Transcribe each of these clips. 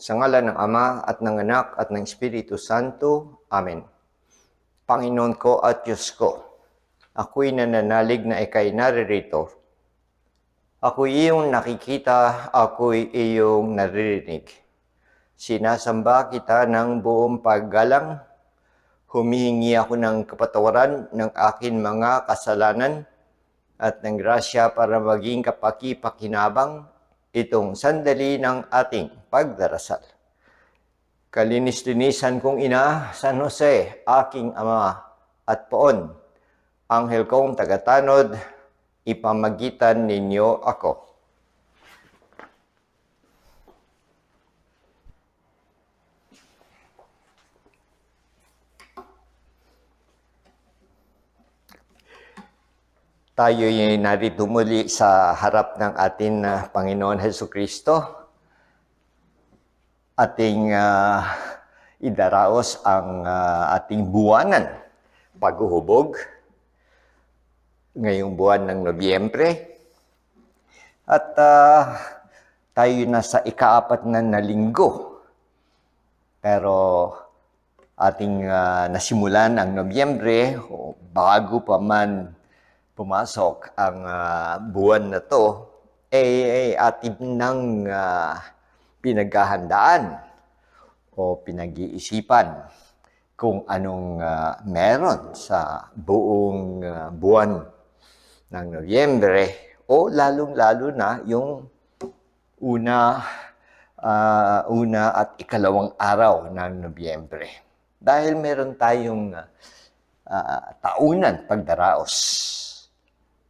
Sa ngalan ng Ama at ng Anak at ng Espiritu Santo. Amen. Panginoon ko at Diyos ko, ako'y nananalig na ika'y naririto. Ako'y iyong nakikita, ako'y iyong naririnig. Sinasamba kita ng buong paggalang. Humihingi ako ng kapatawaran ng akin mga kasalanan at ng grasya para maging kapaki-pakinabang itong sandali ng ating pagdarasal. Kalinis-linisan kong ina, San Jose, aking ama at poon, anghel kong tagatanod, ipamagitan ninyo ako. Tayo'y narito muli sa harap ng ating Panginoon Hesukristo. Ating idaraos ang ating buwanan paghuhubog ngayong buwan ng Nobyembre. At tayo nasa ika-4 na linggo. Pero ating nasimulan ang Nobyembre, bago pa man pumasok ang buwan na to, atin nang pinaghahandaan o pinag-iisipan kung anong meron sa buong buwan ng Nobyembre o lalong-lalo na yung una at ikalawang araw ng Nobyembre. Dahil meron tayong taunan pagdaraos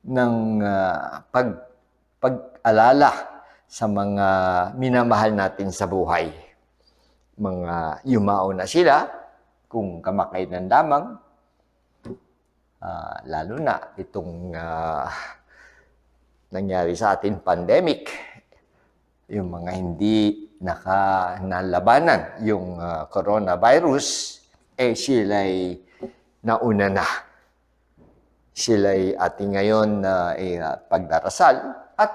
ng pag-alala sa mga minamahal natin sa buhay. Mga yumao na sila, kung kamakailan lamang, lalo na itong nangyari sa atin pandemic, yung mga hindi nalabanan yung coronavirus, sila'y nauna na. Sila'y ating ngayon pagdarasal at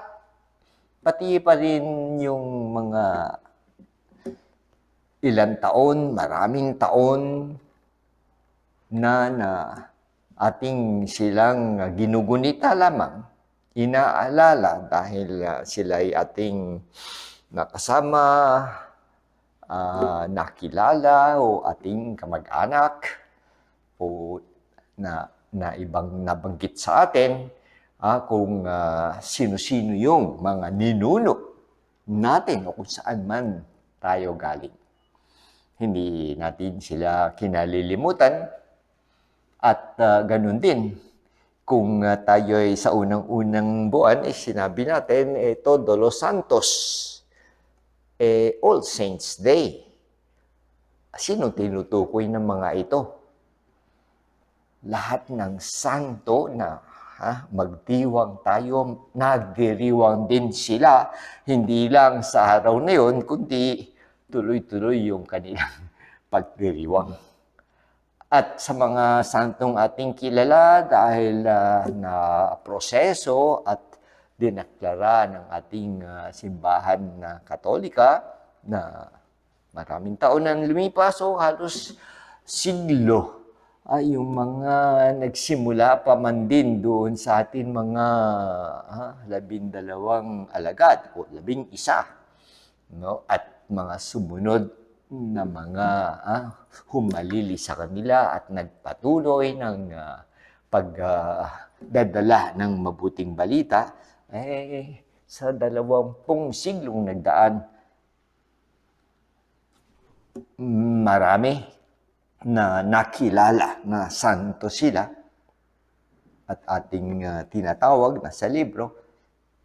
pati pa rin yung mga ilang taon, maraming taon na ating silang ginugunita lamang, inaalala dahil sila'y ating nakasama, nakilala o ating kamag-anak o na ibang nabanggit sa atin kung sino-sino yung mga ninuno natin o kung saan man tayo galing. Hindi natin sila kinalilimutan at ganun din kung tayo'y sa unang-unang buwan, sinabi natin, Todos los Santos, All Saints Day. Sino tinutukoy ng mga ito? Lahat ng santo na magdiwang tayo, nagdiriwang din sila, hindi lang sa araw na yun, kundi tuloy-tuloy yung kanilang pagdiriwang. At sa mga santong ating kilala dahil na proseso at dinaklara ng ating simbahan na Katolika na maraming taon na lumipas o halos siglo, yung mga nagsimula pa man din doon sa atin mga 12 alagad o 11, no? At mga sumunod na mga humalili sa kanila at nagpatuloy ng pagdadala ng mabuting balita, sa 20 siglong nagdaan, marami na nakilala na santo sila at ating tinatawag na sa libro.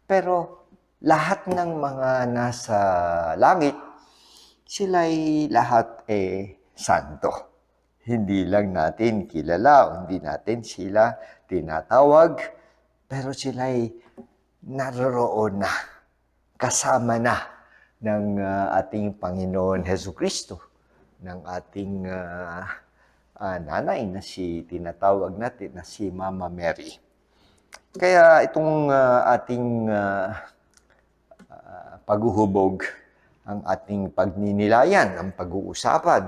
Pero lahat ng mga nasa langit, sila'y lahat santo. Hindi lang natin kilala, hindi natin sila tinatawag, pero sila'y naroroon na, kasama na ng ating Panginoon Hesukristo, ng ating nanay na tinatawag natin na si Mama Mary. Kaya itong ating paghuhubog ang ating pagninilayan, ang pag-uusapan,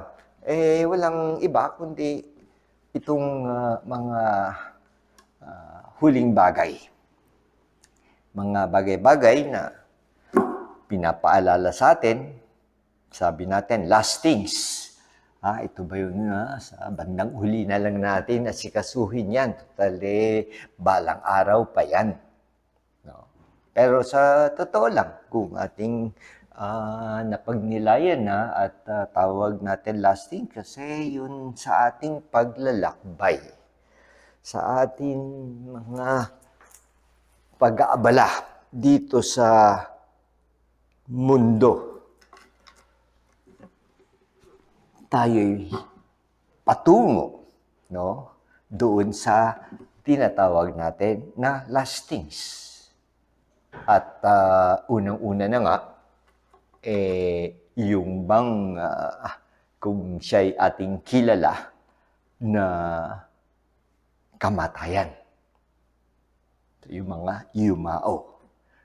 walang iba kundi itong mga huling bagay. Mga bagay-bagay na pinapaalala sa atin, sabi natin, last things. Ito ba yun sa bandang huli na lang natin asikasuhin yan. Total, balang araw pa yan. No? Pero sa totoo lang, kung ating napagnilayan na at tawag natin lasting kasi yun sa ating paglalakbay, sa ating mga pag-aabala dito sa mundo. Tayo'y patungo, no, doon sa tinatawag natin na lastings. At unang-una na nga, yung bang kung siya'y ating kilala na kamatayan. Yung mga yumao.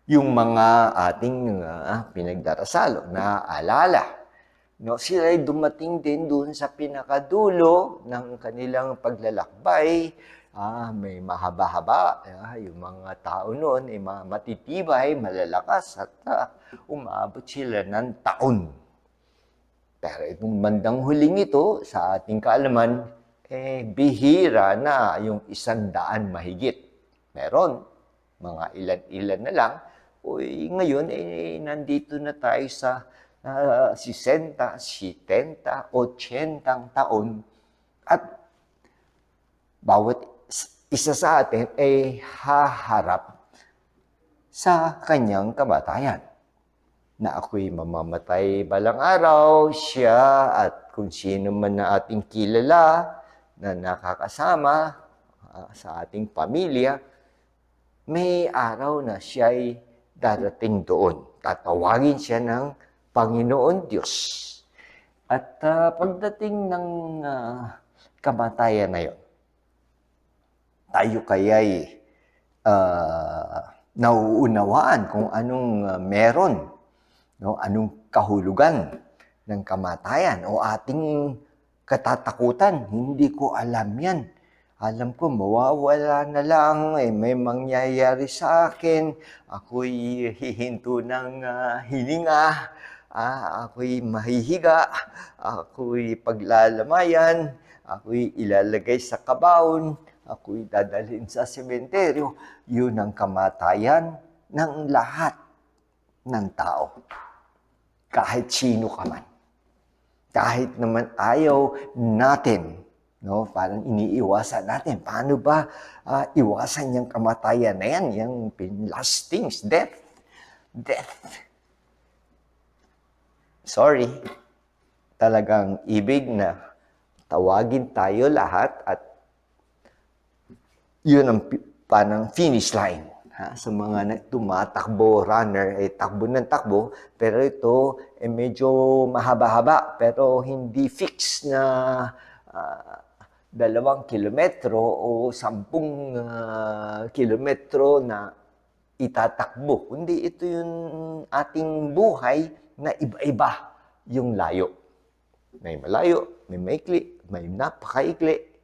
Yung mga ating pinagdarasalo na alala. No, sila ay dumating din doon sa pinakadulo ng kanilang paglalakbay. May mahaba-haba. Yung mga tao noon ay matitibay, malalakas at umabot sila ng taon. Pero itong bandang huling ito, sa ating kaalaman, bihira na yung 100 mahigit. Meron, mga ilan-ilan na lang. Ngayon, nandito na tayo sa 60, 70, 80 taon at bawat isa sa atin ay haharap sa kanyang kamatayan. Na ako'y mamamatay balang araw, siya at kung sino man na ating kilala na nakakasama sa ating pamilya, may araw na siya'y darating doon. Tatawagin siya ng Panginoon Diyos. At pagdating ng kamatayan na yun, tayo kaya'y nauunawaan kung anong meron, no? Anong kahulugan ng kamatayan o ating katatakutan. Hindi ko alam yan. Alam ko, mawawala na lang, may mangyayari sa akin, ako'y hihinto ng hininga, ako'y mahihiga, ako'y paglalamayan, ako'y ilalagay sa kabaon, ako'y dadalhin sa sementeryo. Yun ang kamatayan ng lahat ng tao. Kahit sino ka man. Kahit naman ayaw natin, no, parang iniiwasan natin. Paano ba iwasan yung kamatayan na yan? Yung last things, death. Sorry. Talagang ibig na tawagin tayo lahat at yun ang parang finish line. Sa mga tumatakbo, runner, takbo ng takbo. Pero ito, medyo mahaba-haba. Pero hindi fix na 2 kilometro o 10 kilometro na itatakbo. Kundi ito yung ating buhay na iba-iba yung layo. May malayo, may maikli, may napakaikli.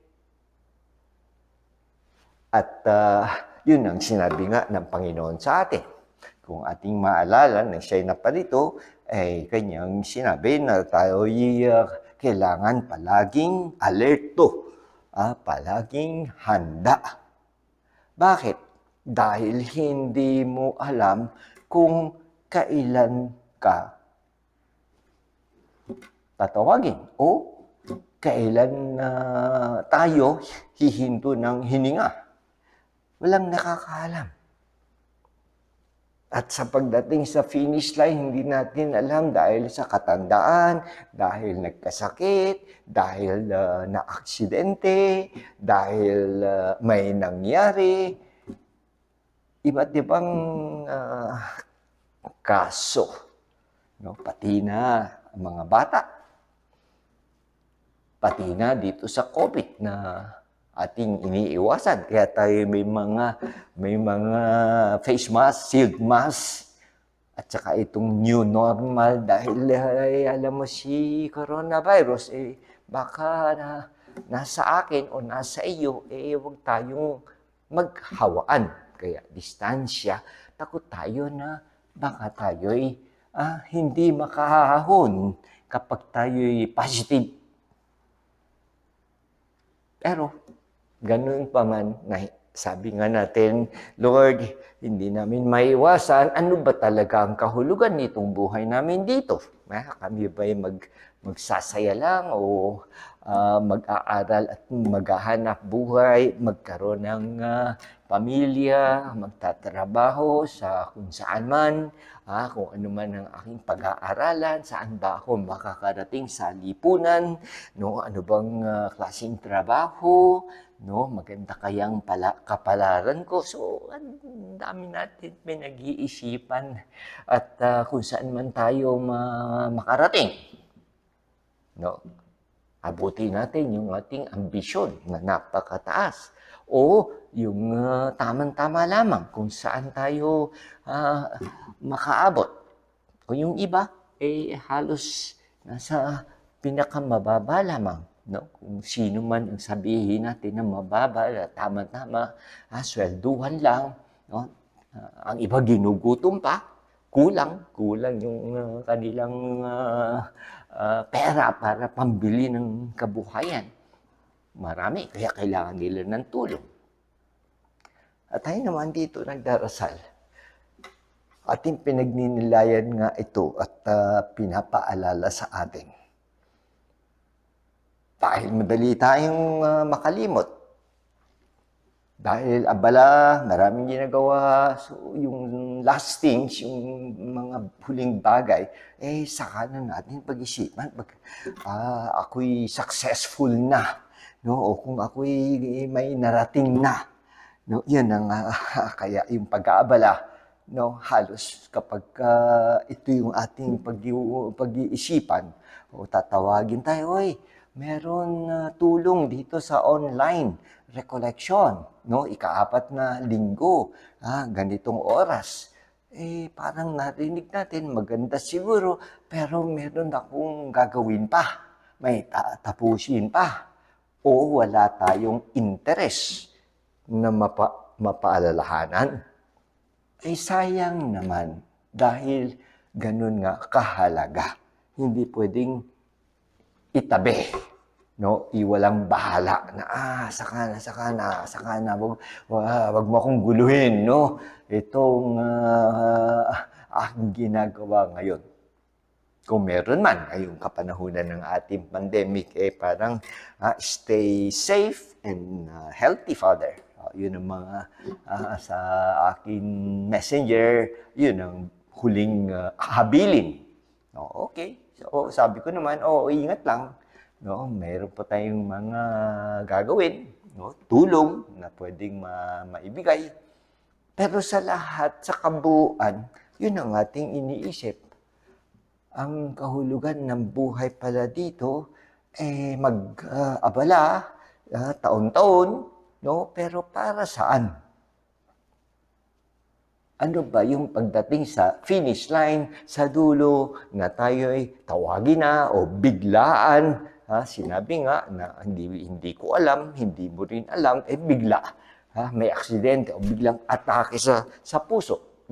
At yun ang sinabi nga ng Panginoon sa atin. Kung ating maalala na siya'y naparito, kanyang sinabi na tayo'y kailangan palaging alerto, palaging handa. Bakit? Dahil hindi mo alam kung kailan ka tatawagin o kailan tayo hihinto ng hininga. Walang nakakaalam. At sa pagdating sa finish line, hindi natin alam dahil sa katandaan, dahil nagkasakit, dahil na-aksidente, dahil may nangyari. Iba't ibang kaso. No? Pati na mga bata. Pati na dito sa COVID na ating iniiwasan. Kaya tayo may mga face mask, shield mask. At saka itong new normal dahil alam mo si coronavirus, baka nasa akin o nasa iyo, huwag tayong maghawaan. Kaya distansya, takot tayo na baka tayo'y hindi makahahon kapag tayo'y positive. Pero, ganun pa man, sabi nga natin, Lord, hindi namin maiwasan, ano ba talaga ang kahulugan nitong buhay namin dito? Kami ba'y magsasaya lang o mag-aaral at maghahanap buhay, magkaroon ng pamilya, magtatrabaho sa kung saan man, kung ano man ang aking pag-aaralan, saan ba ako makakarating sa lipunan, no? Ano bang klaseng trabaho, no? Maganda kayang kapalaran ko. So, ang dami natin pinag-iisipan at kung saan man tayo makarating, no? Abutin natin yung ating ambisyon na napakataas o yung tamang-tama lamang kung saan tayo makaabot. O yung iba, halos nasa pinakamababa lamang. No? Kung sino man ang sabihin natin na mababa, tama-tama, swelduhan lang. No? Ang iba ginugutom pa, kulang yung kanilang pera para pambili ng kabuhayan. Marami, kaya kailangan nila ng tulong. At tayo naman dito nagdarasal. Ating pinagninilayan nga ito at pinapaalala sa atin. Dahil madali tayong makalimot. Dahil abala, maraming ginagawa, so yung last things, yung mga huling bagay, saka na natin pag-isipan. Ako'y successful na, no? O kung ako'y may narating na, no? Yan ang kaya yung pag-aabala, no? Halos kapag ito yung ating pag-iisipan, o tatawagin tayo, meron tulong dito sa online recollection, no? Ika-4 na linggo, ganitong oras. Parang narinig natin, maganda siguro, pero meron akong gagawin pa. May tapusin pa. O wala tayong interest na mapaalalahanan. Sayang naman dahil ganun nga kahalaga. Hindi pwedeng itabi. No, iwalang bahala na saka na wag mo akong guluhin, no, itong aking ginagawa ngayon. Kung meron man ngayong kapanahunan ng ating pandemic, parang stay safe and healthy, Father. Yun ang mga sa akin messenger, yun ang huling habilin. Okay, so sabi ko naman, ingat lang. No, mayroon pa tayong mga gagawin, no, tulong na pwedeng maibigay. Pero sa lahat, sa kabuuan, yun ang ating iniisip. Ang kahulugan ng buhay pala dito, mag-abala, taon-taon, no, pero para saan? Ano ba yung pagdating sa finish line, sa dulo, na tayo'y tawagin na o biglaan? Sinabi nga na hindi ko alam, hindi mo rin alam, bigla. May aksidente o biglang atake sa puso.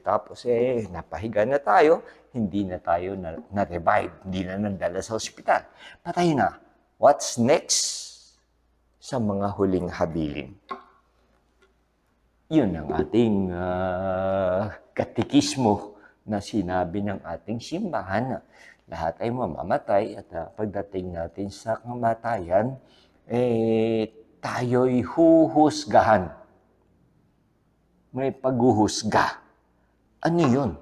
Tapos napahiga na tayo, hindi na tayo na-revive, hindi na nagdala sa ospital. Patay na. What's next sa mga huling habilin? Yun ang ating katikismo na sinabi ng ating simbahan na lahat ay mamamatay at pagdating natin sa kamatayan, tayo'y huhusgahan. May paghuhusga. Ano yun?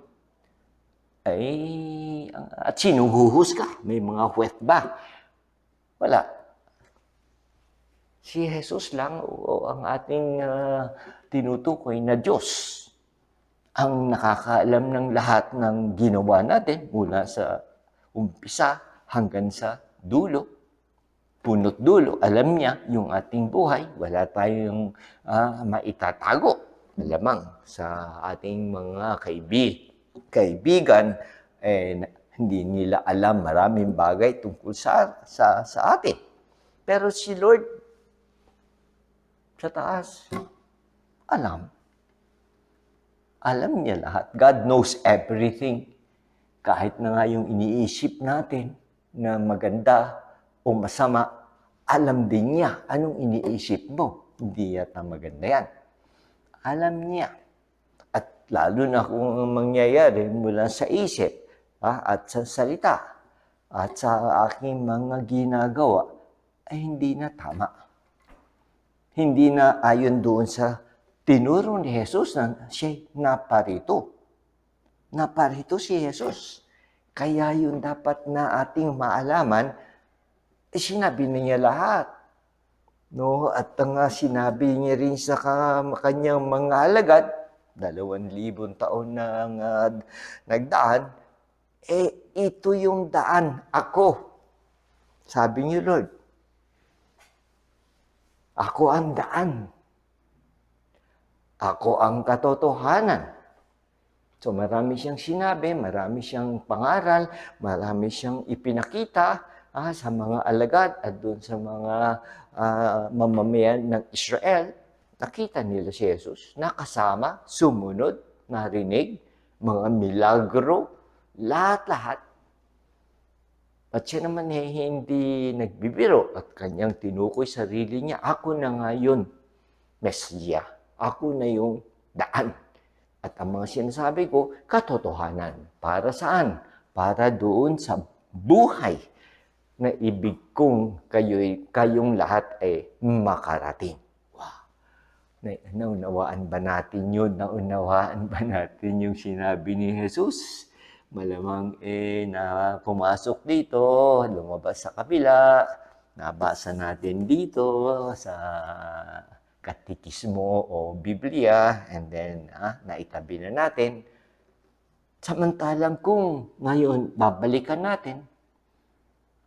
At sino huhusga? May mga huwet ba? Wala. Si Jesus lang o ang ating tinutukoy na Diyos ang nakakaalam ng lahat ng ginawa natin mula sa umpisa hanggang sa dulo. Punot dulo, alam niya yung ating buhay. Wala tayong maitatago. Malamang sa ating mga kaibigan, hindi nila alam maraming bagay tungkol sa atin. Pero si Lord, sa taas, alam. Alam niya lahat. God knows everything. Kahit na nga yung iniisip natin na maganda o masama, alam din niya anong iniisip mo. Hindi yata maganda yan. Alam niya. At lalo na kung mangyayari mula sa isip at sa salita at sa aking mga ginagawa ay hindi na tama. Hindi na ayon doon sa tinuro ni Jesus na siya naparito. Naparito si Jesus. Kaya yun dapat na ating maalaman, sinabi niya lahat. No? At sinabi niya rin sa kanyang mga alagad, 2,000 taon na nagdaan, ito yung daan ako. Sabi niyo, Lord, ako ang daan. Ako ang katotohanan. So marami siyang sinabi, marami siyang pangaral, marami siyang ipinakita sa mga alagad at doon sa mga mamamayan ng Israel. Nakita nila si Jesus, nakasama, sumunod, narinig, mga milagro, lahat-lahat. At siya naman hindi nagbibiro at kanyang tinukoy sarili niya. Ako na ngayon, Mesya. Ako na yung daan. At ang mga sinasabi ko, katotohanan. Para saan? Para doon sa buhay na ibig kong kayong lahat ay makarating. Wow! Naunawaan ba natin yun? Naunawaan ba natin yung sinabi ni Jesus? Malamang na pumasok dito, lumabas sa kabila, nabasa natin dito sa katikismo o Biblia, and then naitabi na natin. Samantalang kung ngayon babalikan natin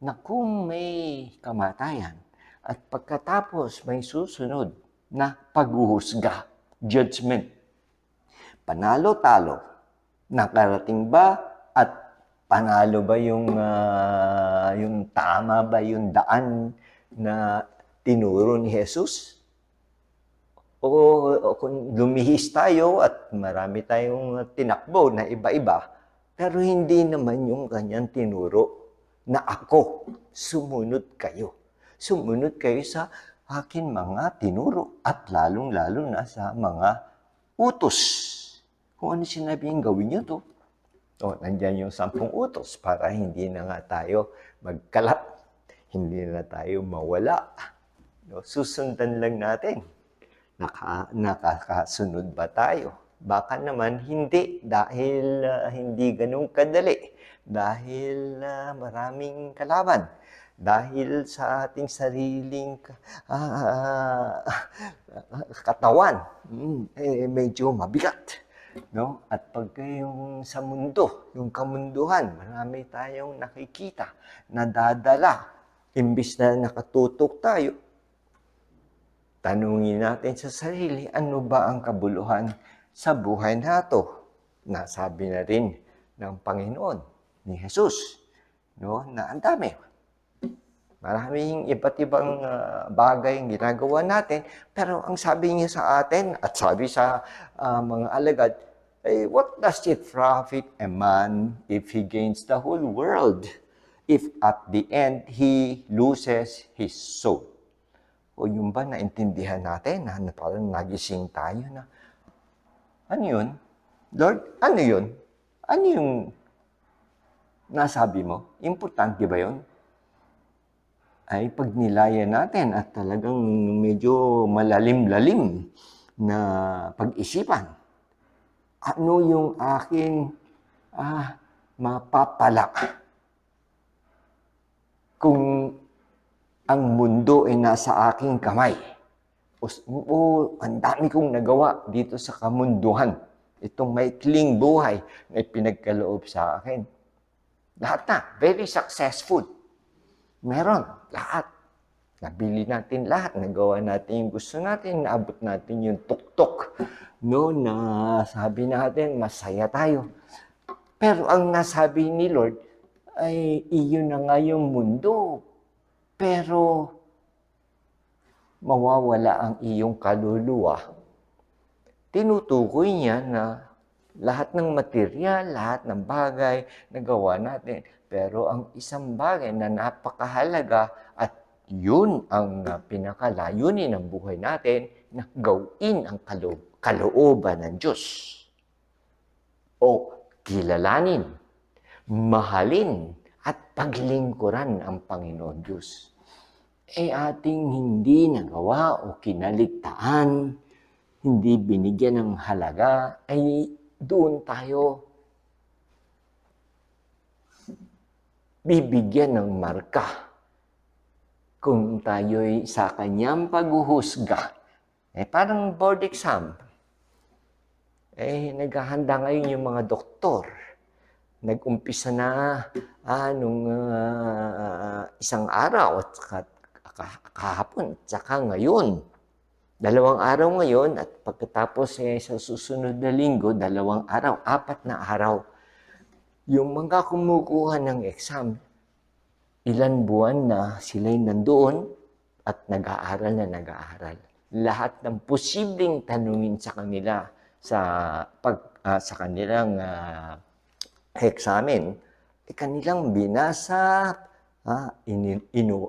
na kung may kamatayan at pagkatapos may susunod na paghuhusga, judgment, panalo-talo, nakarating ba at panalo ba yung tama ba yung daan na tinuro ni Jesus? O kung lumihis tayo at marami tayong tinakbo na iba-iba, pero hindi naman yung kanyang tinuro na ako, sumunod kayo. Sumunod kayo sa akin mga tinuro at lalong-lalo na sa mga utos. Kung ano sinabi yung gawin nyo to. Nandyan yung 10 utos para hindi na nga tayo magkalat. Hindi na tayo mawala. Susundan lang natin. Nakakasunod ba tayo? Baka naman hindi dahil hindi ganun kadali. Dahil maraming kalaban. Dahil sa ating sariling katawan. Medyo mabigat. No? At pagka yung sa mundo, yung kamunduhan, marami tayong nakikita, nadadala. Imbis na nakatutok tayo, tanungin natin sa sarili, ano ba ang kabuluhan sa buhay nato? Nasabi na rin ng Panginoon ni Jesus, no? Na ang dami. Maraming iba't ibang bagay ang ginagawa natin, pero ang sabi niya sa atin at sabi sa mga alagad, what does it profit a man if he gains the whole world, if at the end he loses his soul? O yung ba naintindihan natin na parang nagising tayo na, ano yun? Lord, ano yun? Ano yung nasabi mo? Importante ba yun? Ay pagnilayan natin at talagang medyo malalim-lalim na pag-isipan. Ano yung aking mapapala kung ang mundo ay nasa aking kamay? Ang dami kong nagawa dito sa kamunduhan. Itong maikling buhay na ipinagkaloob sa akin. Lahat na, very successful. Meron, lahat. Nabili natin lahat, nagawa natin yung gusto natin, naabot natin yung tuktok. No, na sabi natin, masaya tayo. Pero ang nasabi ni Lord ay iyon na nga yung mundo. Pero mawawala ang iyong kaluluwa. Tinutukoy niya na lahat ng material, lahat ng bagay na gawa natin. Pero ang isang bagay na napakahalaga at yun ang pinakalayunin ng buhay natin na gawin ang kalooban ng Diyos. O kilalanin, mahalin, at paglingkuran ang Panginoon Diyos. Ating hindi nagawa o kinaligtaan, hindi binigyan ng halaga, ay doon tayo bibigyan ng marka kung tayo'y sa kanyang paghuhusga. Parang board exam. Naghahanda ngayon yung mga doktor. Nag-umpisa na nung isang araw at kahapon, tsaka ngayon. 2 araw ngayon at pagkatapos sa susunod na linggo, 2 araw, 4 na araw. Yung mga kumukuha ng exam, ilan buwan na sila'y nandoon at nag-aaral na nag-aaral. Lahat ng posibleng tanungin sa kanila sa kanilang examen, kanilang binasa,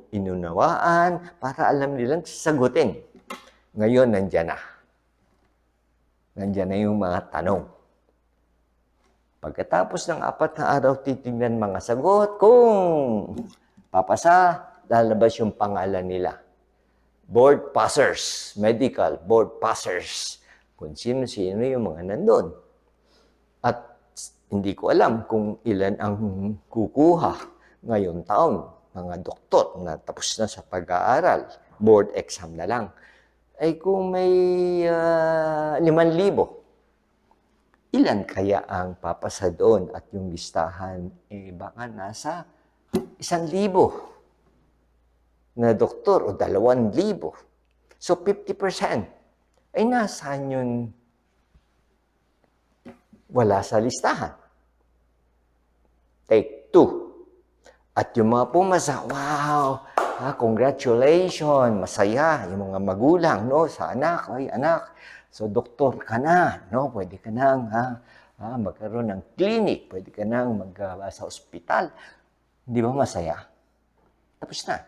inunawaan para alam nilang sagutin. Ngayon, nandyan na. Nandyan na yung mga tanong. Pagkatapos ng 4 na araw, titignan mga sagot. Kung papasa, lalabas yung pangalan nila. Board passers, medical board passers. Kung sino-sino yung mga nandun. At hindi ko alam kung ilan ang kukuha ngayong taon. Mga doktor na tapos na sa pag-aaral. Board exam na lang. Kung may 5,000, ilan kaya ang papasa doon? At yung listahan, baka nasa 1,000 na doktor o 2,000. So, 50%. Nasaan yun? Wala sa listahan. Take 2. At yung mga pumasa, wow! Congratulations, masaya yung mga magulang, no, sa anak, anak, so doktor ka na, no, pwede ka nang magkaroon ng clinic, pwede ka nang sa ospital. Hindi ba masaya? Tapos na.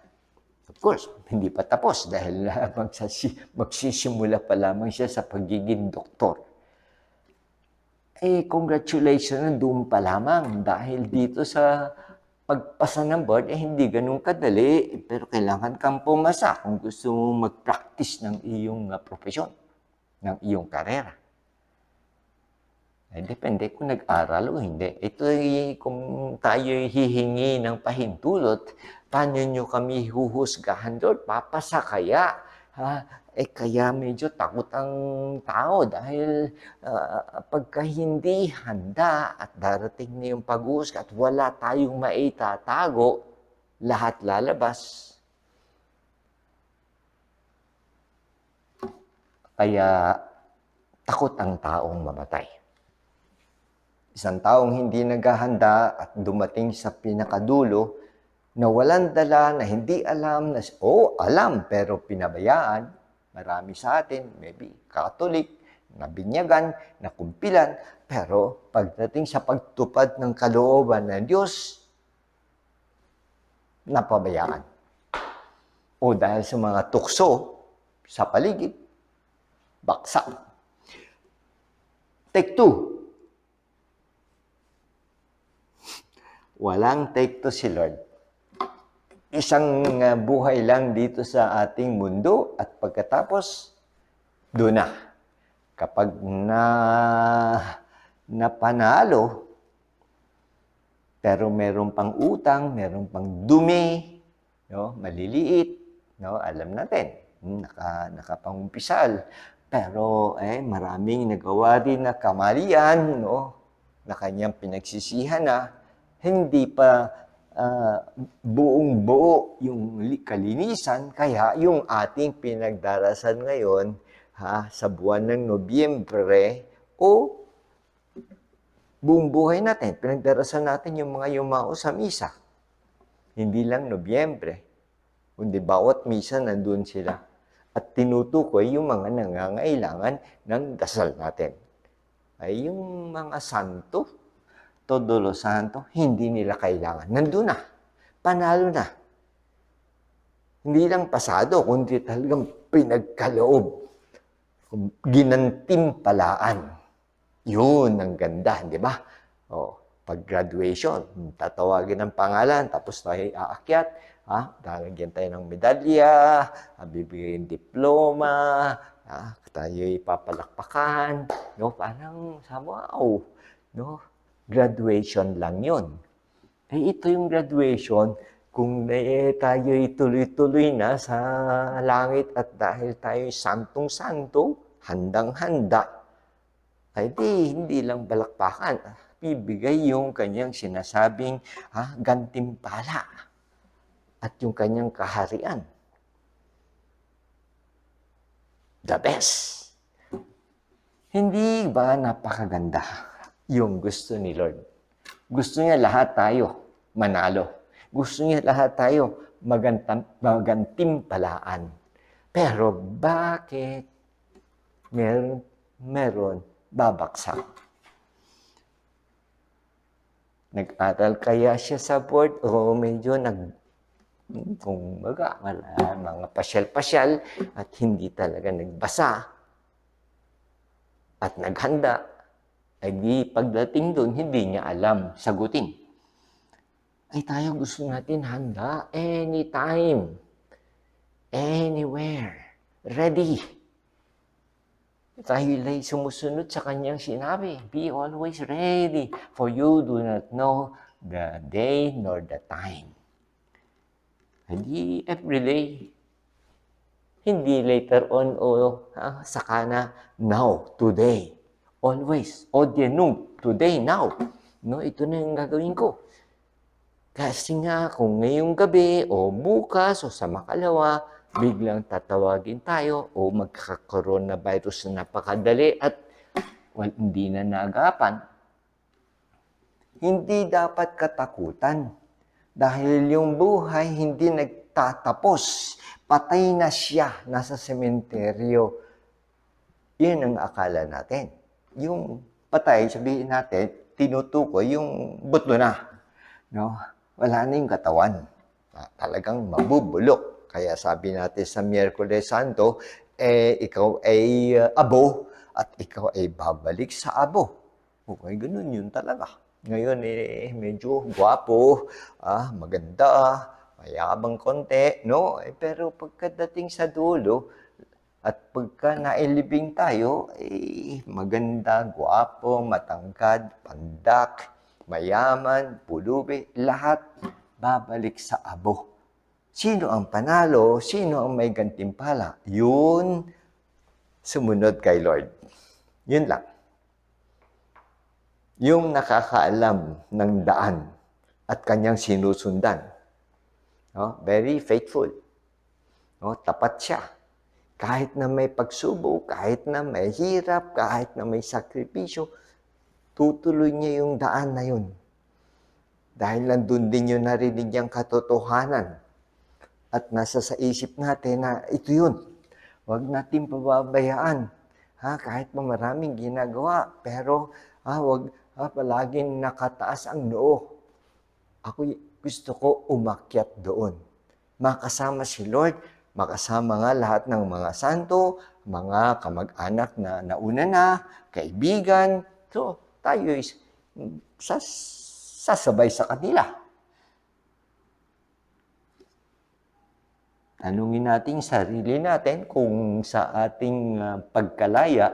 Of course, hindi pa tapos dahil magsisimula pa lamang siya sa pagiging doktor. Congratulations, doon pa lamang dahil dito sa pagpasa ng board, hindi ganun kadali, pero kailangan kang pumasa kung gusto mo mag-practice ng iyong profesyon, ng iyong karera. Depende kung nag-aral o hindi. Ito kung tayo hihingi ng pahintulot, paano nyo kami huhusgahan doon? Papasa kaya? Kaya medyo takot ang tao dahil pagka hindi handa at darating na yung pag-uusga at wala tayong maitatago, lahat lalabas. Kaya takot ang taong mamatay. Isang taong hindi naghahanda at dumating sa pinakadulo na walang dala, na hindi alam, alam pero pinabayaan. Marami sa atin, maybe Catholic, nabinyagan, nakumpilan, pero pagdating sa pagtupad ng kalooban ng Diyos, napabayaan. O dahil sa mga tukso sa paligid, baksak. Take 2. Walang take 2 si Lord. Isang buhay lang dito sa ating mundo at pagkatapos, doon na. Kapag napanalo, pero meron pang utang, meron pang dumi, no, maliliit, no, alam natin, nakapangumpisal. Pero maraming nagawa rin na kamalian, no, na kanyang pinagsisihan na hindi pa buong-buo yung kalinisan, kaya yung ating pinagdarasan ngayon sa buwan ng Nobyembre o buong buhay natin, pinagdarasal natin yung mga yumao sa misa. Hindi lang Nobyembre, kundi bawat misa nandun sila. At tinutukoy yung mga nangangailangan ng dasal natin. Ay yung mga santo, todo lo santo, hindi nila kailangan. Nandun na, panalo na. Hindi lang pasado, kundi talagang pinagkaloob. Ginantimpalaan. Yun ang ganda, di ba? Pag-graduation, tatawagin ng pangalan, tapos tayo aakyat, lalagyan tayo ng medalya, bibigyan diploma, tayo ipapalakpakan, parang wow, graduation lang yun. Ito yung graduation, kung tayo tuloy-tuloy na sa langit at dahil tayo santong-santo, handang-handa, ay hindi lang balakpakan, bibigay yung kanyang sinasabing gantimpala at yung kanyang kaharian. The best. Hindi ba napakaganda yung gusto ni Lord? Gusto niya lahat tayo manalo. Gusto niya lahat tayo magantimpalaan. Pero bakit meron babaksak? Nag-aral kaya siya sa board o medyo kung baga, mga pasyal-pasyal at hindi talaga nagbasa at naghanda, ay di pagdating doon, hindi niya alam sagutin. Ay tayo gusto natin handa anytime, anywhere, ready. Tayo ay sumusunod sa kanyang sinabi. Be always ready, for you do not know the day nor the time. Hindi everyday. Hindi later on saka na, now, today. Always. Odye nung, today, now. Ito na yung gagawin ko. Kasi nga, kung ngayong gabi o bukas o sa makalawa, biglang tatawagin tayo o magkakaroon na virus na napakadali at hindi na naagapan. Hindi dapat katakutan dahil yung buhay hindi nagtatapos. Patay na siya, nasa sementeryo. Yun ang akala natin. Yung patay, sabihin natin, tinutukoy yung buto na. Wala na yung katawan. Talagang mabubulok. Kaya sabi natin sa Miyerkules Santo, ikaw ay abo at ikaw ay babalik sa abo. Okay, ganun yun talaga. Ngayon medyo gwapo, maganda, mayabang konti, pero pagkadating sa dulo, at pagka nailibing tayo, maganda, gwapo, matangkad, pandak, mayaman, pulubi, lahat babalik sa abo. Sino ang panalo? Sino ang may gantimpala? Yun, sumunod kay Lord. Yun lang. Yung nakakaalam ng daan at kanyang sinusundan. Very faithful. Tapat siya. Kahit na may pagsubok, kahit na may hirap, kahit na may sakripisyo, tutuloy niya yung daan na yun. Dahil nandun din yung narinig niyang katotohanan. At nasa sa isip natin na ito yun. Huwag natin pababayaan. Kahit pa maraming ginagawa, pero huwag palaging nakataas ang noo. Ako gusto ko umakyat doon. Makasama si Lord, makasama nga lahat ng mga santo, mga kamag-anak na nauna na, kaibigan. So, tayo sasabay sa kanila. Tanungin natin sarili natin kung sa ating pagkalaya,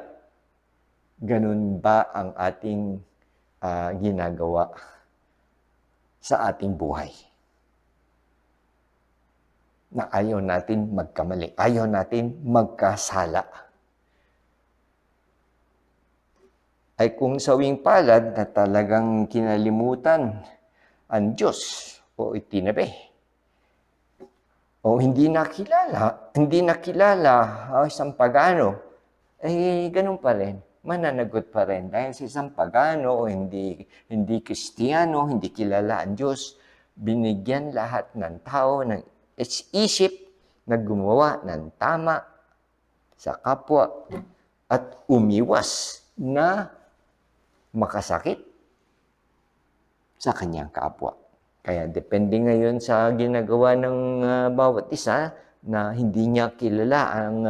ganun ba ang ating ginagawa sa ating buhay. Na ayaw natin magkamali, ayaw natin magkasala. Ay kung sawing palad na talagang kinalimutan ang Diyos o itinabi, o hindi nakilala isang pagano, ganun pa rin. mananagot pa rin dahil sa isang pagano o hindi Kristiyano, hindi kilala ang Diyos, binigyan lahat ng tao ng isip na gumawa ng tama sa kapwa at umiwas na makasakit sa kanyang kapwa. Kaya depende ngayon sa ginagawa ng bawat isa na hindi niya kilala ang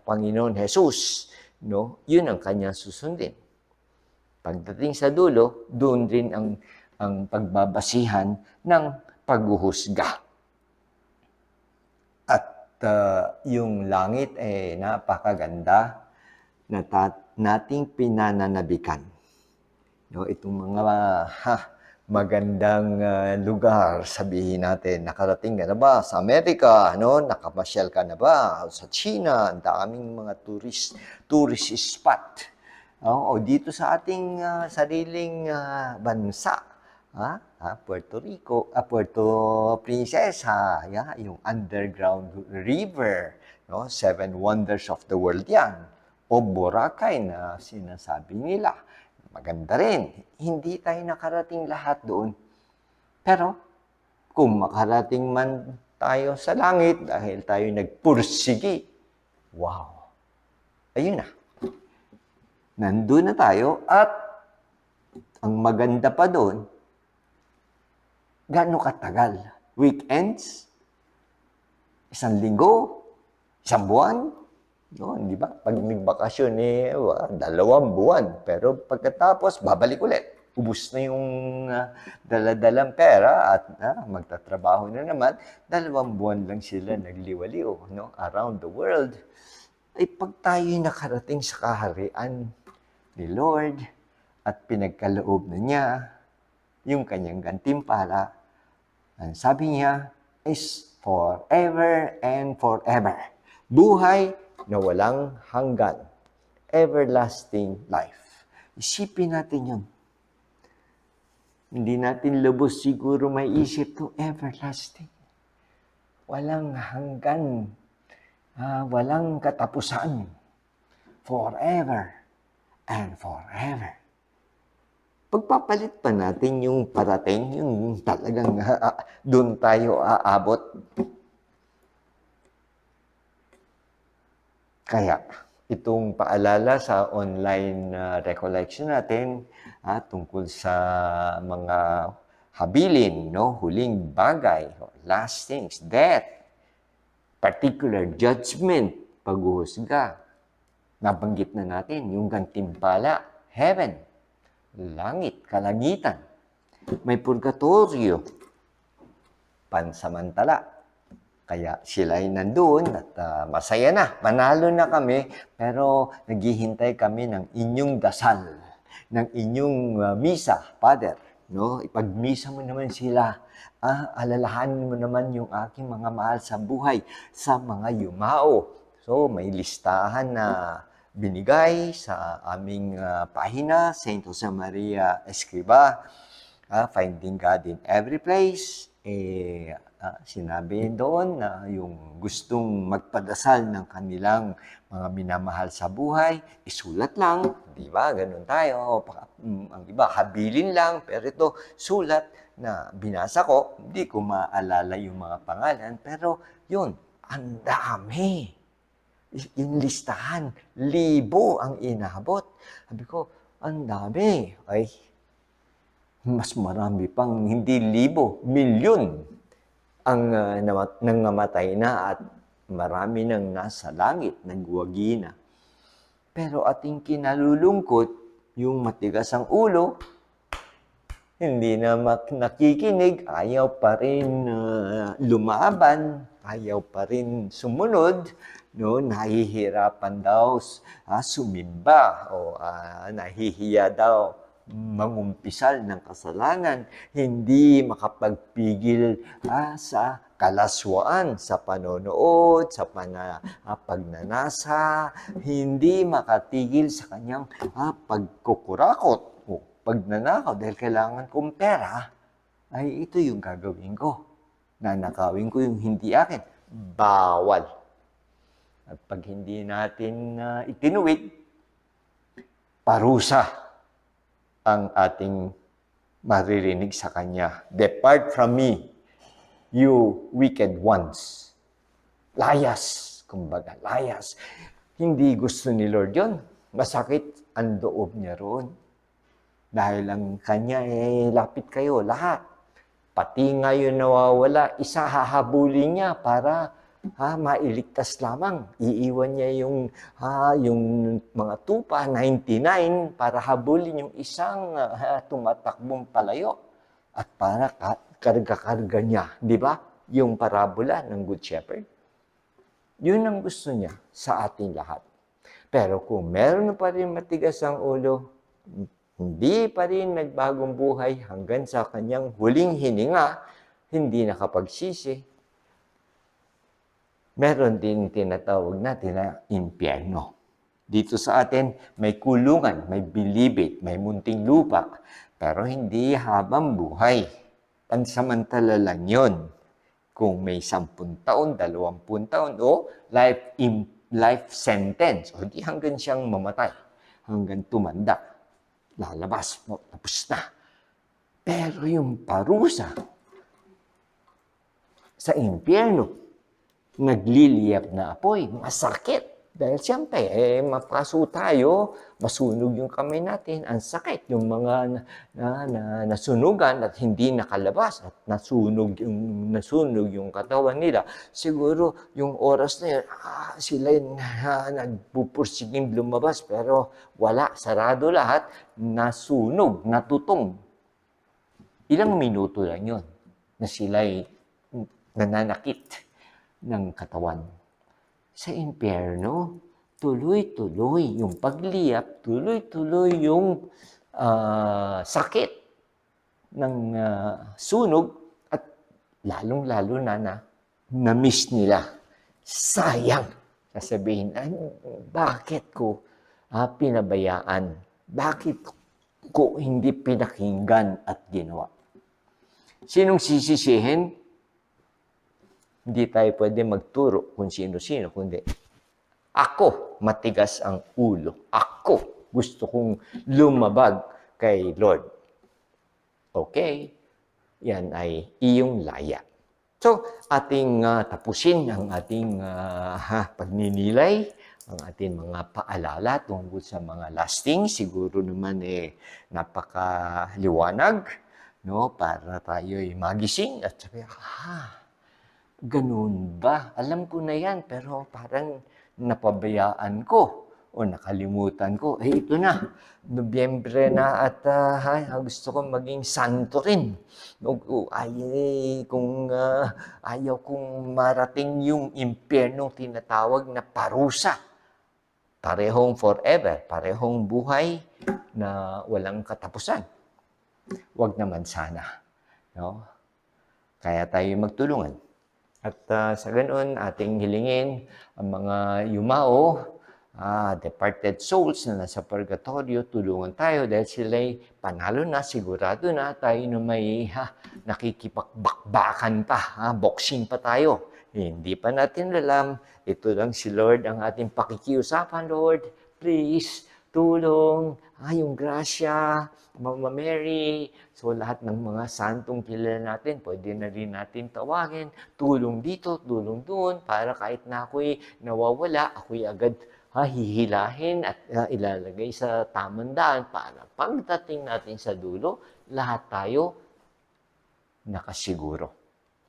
Panginoon Jesus, no? Yun ang kanya susundin. Pagdating sa dulo, doon rin ang pagbabasihan ng paghuhusga. At yung langit ay napakaganda na nating pinananabikan. No, itong mga magandang lugar, sabihin natin, nakarating ka na ba sa Amerika, no? Nakamasyal ka na ba sa China, ang daming mga tourist spot. O dito sa ating sariling bansa, Puerto Rico, Puerto Princesa, yung underground river, no? 7 wonders of the world yan. O Boracay na sinasabi nila. Maganda rin. Hindi tayo nakarating lahat doon. Pero, kung makarating man tayo sa langit dahil tayo nagpursigi, wow! Ayun na. Nandun na tayo at ang maganda pa doon, gaano katagal? Weekends? 1 linggo? 1 buwan? No, di ba? Pag nagbakasyon, 2 buwan. Pero pagkatapos, babalik ulit. Ubus na yung daladalang pera at magtatrabaho na naman. 2 buwan lang sila nagliwaliw, no? Around the world. Ay pag tayo'y nakarating sa kaharian ni Lord at pinagkaloob na niya yung kanyang gantimpala, ang sabi niya is forever and forever. Buhay na walang hanggan. Everlasting life. Isipin natin yun. Hindi natin lubos siguro may isip to everlasting. Walang hanggan. Walang katapusan. Forever and forever. Pagpapalit pa natin yung parating, yung talagang doon tayo aabot. Kaya, itong paalala sa online recollection natin tungkol sa mga habilin, no? Huling bagay, last things, death, particular judgment, paghuhusga. Nabanggit na natin yung gantimpala, heaven, langit, kalangitan, may purgatorio, pansamantala. Kaya sila ay nandoon at masaya na, manalo na kami, pero naghihintay kami ng inyong dasal, ng inyong misa, Father. No? Ipagmisa mo naman sila, alalahanin mo naman yung aking mga mahal sa buhay, sa mga yumao. So may listahan na binigay sa aming pahina, Saint Josemaria Escriba, Finding God in Every Place. Sinabi doon na yung gustong magpadasal ng kanilang mga minamahal sa buhay, isulat lang, di ba? Ganun tayo. Ang iba, habilin lang, pero ito, sulat na binasa ko, hindi ko maalala yung mga pangalan, pero yun, ang dami. Yung listahan, 1,000 ang inabot. Sabi ko, ang dami. Ay, mas marami pang hindi 1,000, milyon ang nangamatay na at marami nang nasa langit, nagwagi na. Pero ating kinalulungkot, yung matigas ang ulo, hindi na nakikinig, ayaw pa rin lumaban, ayaw pa rin sumunod, no? Nahihirapan daw sumimba o nahihiya daw mangumpisal ng kasalanan, hindi makapagpigil sa kalaswaan, sa panonood, sa pagnanasa, hindi makatigil sa kanyang pagkukurakot o pagnanakaw dahil kailangan kong pera, ay ito yung gagawin ko. Nanakawin ko yung hindi akin. Bawal. At pag hindi natin itinuwid, parusa ang ating maririnig sa Kanya. Depart from me, you wicked ones. Layas, kumbaga, layas. Hindi gusto ni Lord yun. Masakit ang loob niya roon. Dahil ang Kanya, lapit kayo, lahat. Pati ngayon nawawala, isa hahabulin niya para mailigtas lamang. Iiwan niya yung mga tupa, 99, para habulin yung isang tumatakbong palayo. At para karga-karga niya, di ba? Yung parabola ng Good Shepherd. Yun ang gusto niya sa ating lahat. Pero kung meron pa rin matigas ang ulo, hindi pa rin nagbagong buhay hanggang sa kanyang huling hininga, hindi nakapagsisi, meron din tinatawag natin na impyerno. Dito sa atin, may kulungan, may bilibid, may munting lupa, pero hindi habang buhay. Pansamantala lang yun. Kung may 10 taon, 20 taon, o life sentence, o di hanggang siyang mamatay, hanggang tumanda. Lalabas mo, tapos na. Pero yung parusa sa impyerno, nagliliyap na apoy, masakit. Dahil siyempre, mapaso tayo, masunog yung kamay natin, ang sakit. Yung mga nasunugan at hindi nakalabas at nasunog yung katawan nila. Siguro yung oras na yun, sila nagpupursiging lumabas, pero wala, sarado lahat, nasunog, natutong. Ilang minuto lang yun na sila'y nananakit ng katawan. Sa impyerno, tuloy-tuloy yung pagliyap, tuloy-tuloy yung sakit ng sunog at lalong-lalo na-miss nila. Sayang! Sasabihin, bakit ko pinabayaan? Bakit ko hindi pinakinggan at ginawa? Sinong sisisihin? Hindi tayo pwede magturo kung sino-sino, kundi ako, matigas ang ulo. Ako, gusto kong lumabag kay Lord. Okay, yan ay iyong laya. So, ating tapusin ang ating pagninilay, ang ating mga paalala tungkol sa mga lasting. Siguro naman napakaliwanag, no? Para tayo'y magising at sabi, ganun ba? Alam ko na yan, pero parang napabayaan ko o nakalimutan ko. Ito na, Nobyembre na at gusto ko maging santo rin. Kung ayaw kong marating yung impyernong tinatawag na parusa. Parehong forever, parehong buhay na walang katapusan. Wag naman sana. No? Kaya tayo magtulungan. At sa ganoon, ating hilingin ang mga yumao, departed souls na nasa purgatorio, tulungan tayo dahil sila'y panalo na, sigurado na tayo na may nakikipagbakbakan pa, boxing pa tayo. Hindi pa natin alam, ito lang si Lord ang ating pakikiusapan, Lord, please, tulong, yung grasya, Mama Mary, so lahat ng mga santong kilala natin, pwede na rin natin tawagin, tulong dito, tulong doon, para kahit na ako'y nawawala, ako'y agad hihilahin at ilalagay sa tamang daan para pagdating natin sa dulo, lahat tayo nakasiguro.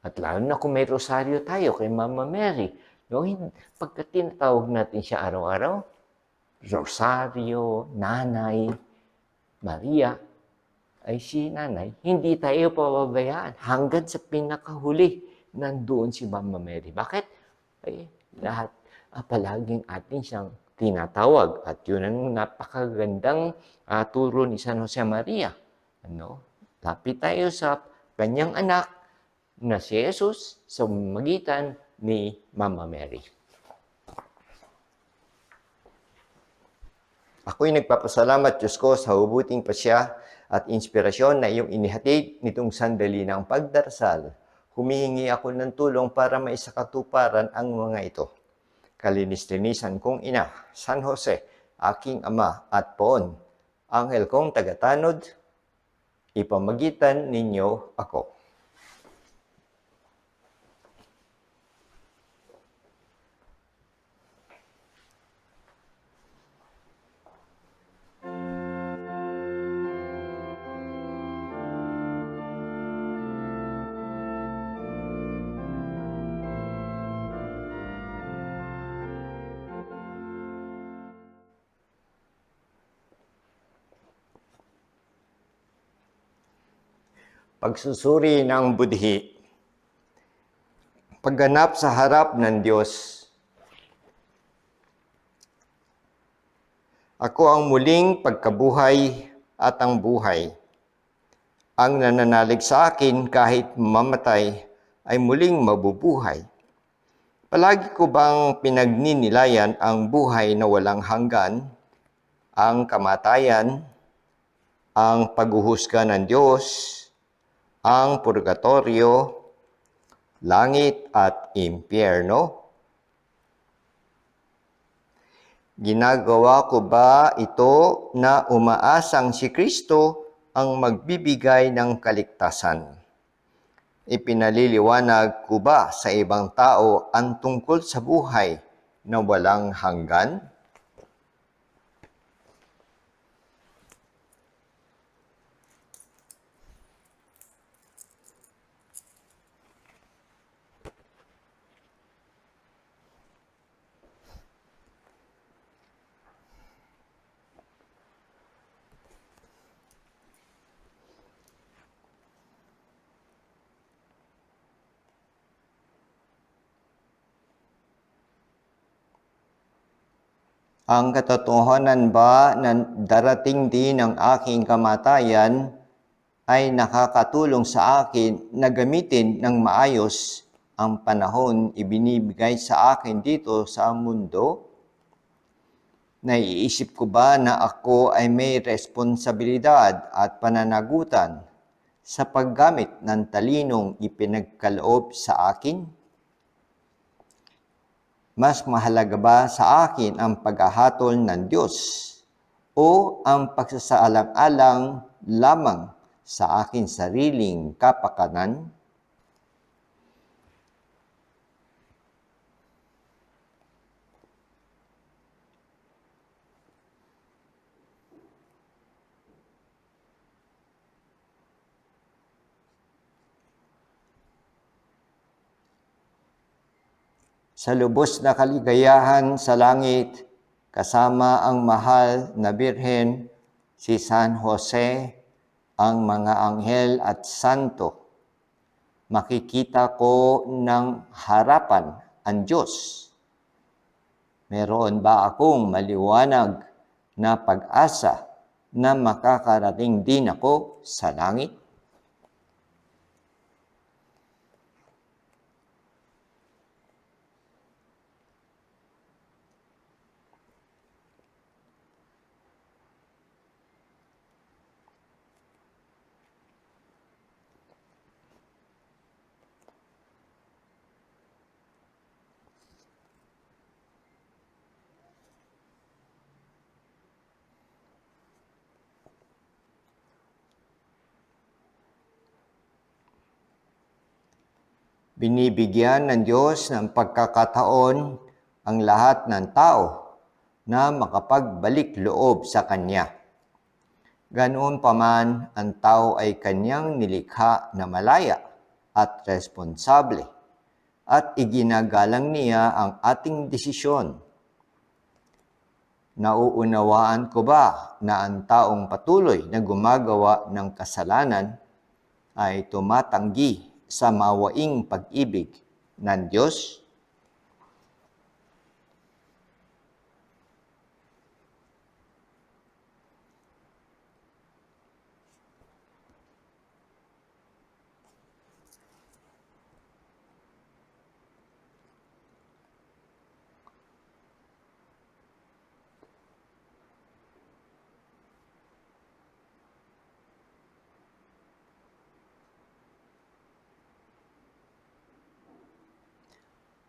At lalo na kung may rosaryo tayo kay Mama Mary, no? Pagka tinatawag natin siya araw-araw, rosaryo, nanay, Maria, ay si nanay, hindi tayo pababayaan hanggang sa pinakahuli nandoon si Mama Mary. Bakit? Ay, lahat palaging atin siyang tinatawag at yun ang napakagandang turo ni San Jose Maria. Lapit tayo sa kanyang anak na si Jesus sa magitan ni Mama Mary. Ako'y nagpapasalamat, Diyos ko, sa hubuting pasya at inspirasyon na iyong inihatid nitong sandali ng pagdarasal. Humihingi ako ng tulong para maisakatuparan ang mga ito. Kalinis-linisan kong ina, San Jose, aking ama at poon, Anghel kong tagatanod, ipamagitan ninyo ako. Pagsusuri ng budhi. Pagganap sa harap ng Diyos. Ako ang muling pagkabuhay at ang buhay. Ang nananalig sa akin kahit mamatay ay muling mabubuhay. Palagi ko bang pinagninilayan ang buhay na walang hanggan, ang kamatayan, ang paghuhusga ng Diyos, ang purgatorio, langit at impyerno? Ginagawa ko ba ito na umaasang si Kristo ang magbibigay ng kaligtasan? Ipinaliliwanag ko ba sa ibang tao ang tungkol sa buhay na walang hanggan? Ang katotohanan ba na darating din ang aking kamatayan ay nakakatulong sa akin na gamitin ng maayos ang panahon ibinibigay sa akin dito sa mundo? Naiisip ko ba na ako ay may responsibilidad at pananagutan sa paggamit ng talinong ipinagkaloob sa akin? Mas mahalaga ba sa akin ang paghahatol ng Diyos o ang pagsasaalang-alang lamang sa aking sariling kapakanan? Sa lubos na kaligayahan sa langit, kasama ang mahal na Birhen, si San Jose, ang mga anghel at santo, makikita ko ng harapan ang Diyos. Meron ba akong maliwanag na pag-asa na makakarating din ako sa langit? Binibigyan ng Diyos ng pagkakataon ang lahat ng tao na makapagbalik loob sa Kanya. Ganoon paman, ang tao ay Kanyang nilikha na malaya at responsable at iginagalang niya ang ating desisyon. Nauunawaan ko ba na ang taong patuloy na gumagawa ng kasalanan ay tumatanggi sa mawaing pag-ibig ng Diyos?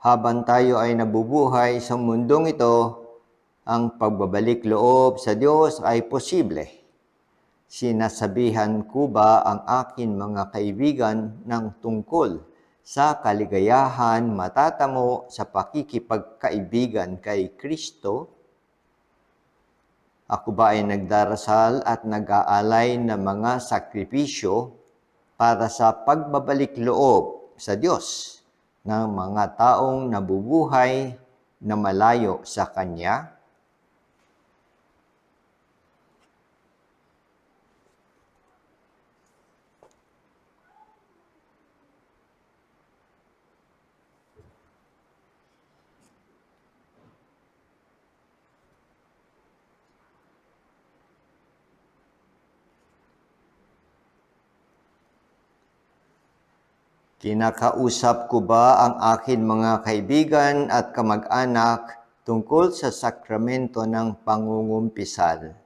Habang tayo ay nabubuhay sa mundong ito, ang pagbabalik loob sa Diyos ay posible Sinasabihan ko ba ang akin mga kaibigan ng tungkol sa kaligayahan matatamo sa pakikipagkaibigan kay Kristo? Ako ba ay nagdarasal at nag-aalay ng mga sakripisyo para sa pagbabalik loob sa Diyos ng mga taong nabubuhay na malayo sa Kanya? Kinakausap ko ba ang akin mga kaibigan at kamag-anak tungkol sa sakramento ng pangungumpisal?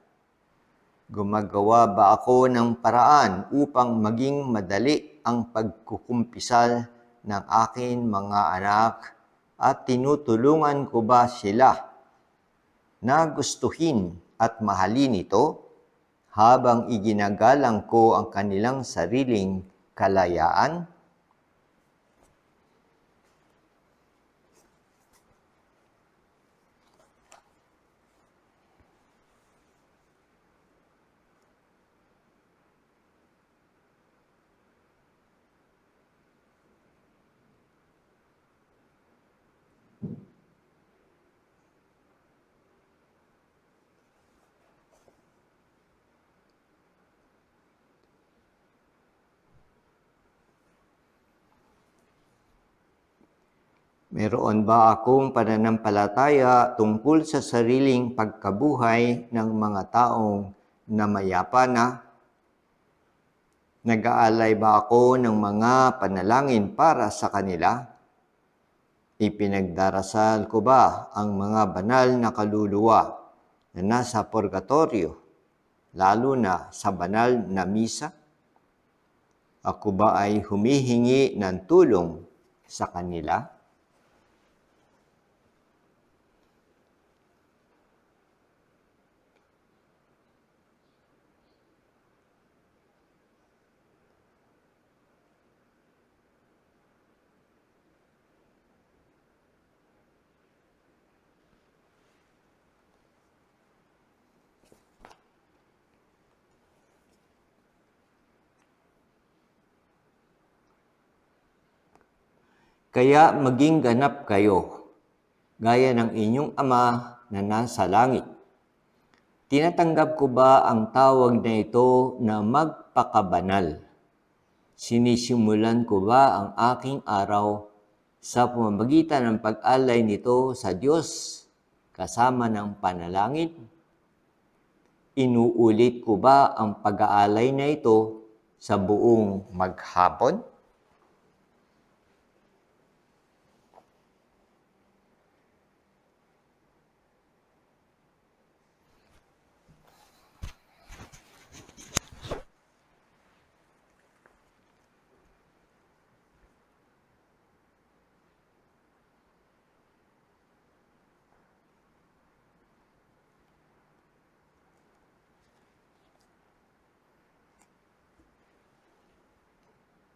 Gumagawa ba ako ng paraan upang maging madali ang pagkukumpisal ng akin mga anak at tinutulungan ko ba sila na gustuhin at mahalin ito habang iginagalang ko ang kanilang sariling kalayaan? Meron ba akong pananampalataya tungkol sa sariling pagkabuhay ng mga taong namayapa na? Nag-aalay ba ako ng mga panalangin para sa kanila? Ipinagdarasal ko ba ang mga banal na kaluluwa na nasa purgatorio, lalo na sa banal na misa? Ako ba ay humihingi ng tulong sa kanila? Kaya maging ganap kayo, gaya ng inyong Ama na nasa langit. Tinatanggap ko ba ang tawag na ito na magpakabanal? Sinisimulan ko ba ang aking araw sa pamamagitan ng pag-alay nito sa Diyos kasama ng panalangin? Inuulit ko ba ang pag-aalay na ito sa buong maghapon?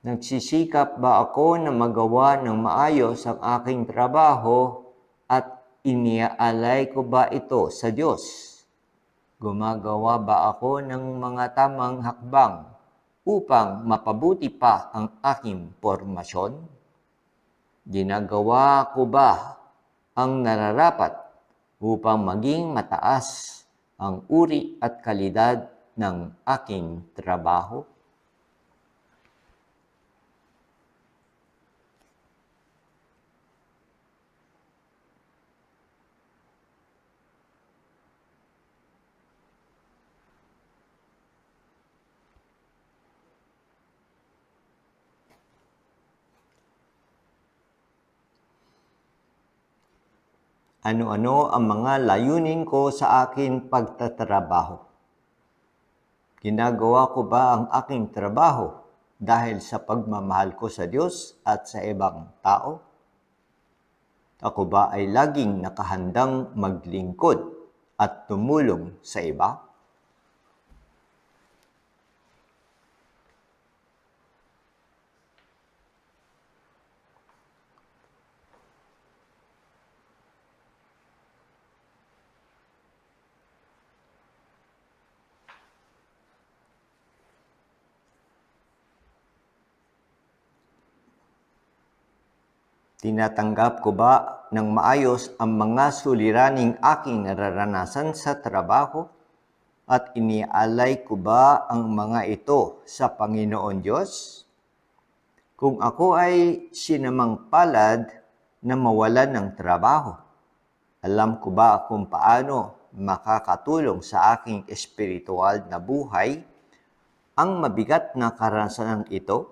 Nagsisikap ba ako na magawa ng maayos ang aking trabaho at iniaalay ko ba ito sa Diyos? Gumagawa ba ako ng mga tamang hakbang upang mapabuti pa ang aking pormasyon? Ginagawa ko ba ang nararapat upang maging mataas ang uri at kalidad ng aking trabaho? Ano-ano ang mga layunin ko sa aking pagtatrabaho? Ginagawa ko ba ang aking trabaho dahil sa pagmamahal ko sa Diyos at sa ibang tao? Ako ba ay laging nakahandang maglingkod at tumulong sa iba? Tinatanggap ko ba ng maayos ang mga suliraning aking nararanasan sa trabaho? At inialay ko ba ang mga ito sa Panginoon Diyos? Kung ako ay sinamang palad na mawalan ng trabaho, alam ko ba kung paano makakatulong sa aking espiritual na buhay ang mabigat na karanasan ito?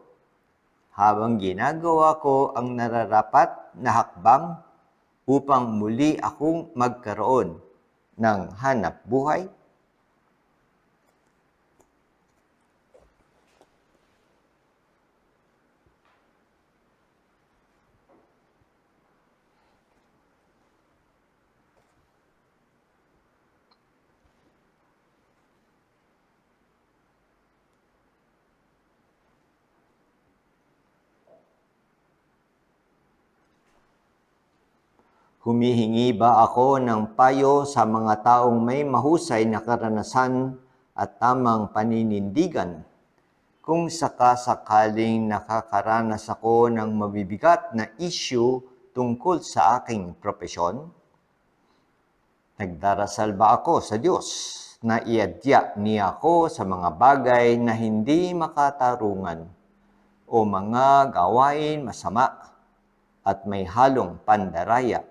Habang ginagawa ko ang nararapat na hakbang upang muli akong magkaroon ng hanap buhay? Humihingi ba ako ng payo sa mga taong may mahusay na karanasan at tamang paninindigan kung sakasakaling nakakaranas ako ng mabibigat na issue tungkol sa aking propesyon? Nagdarasal ba ako sa Diyos na iadya niya ako sa mga bagay na hindi makatarungan o mga gawain masama at may halong pandaraya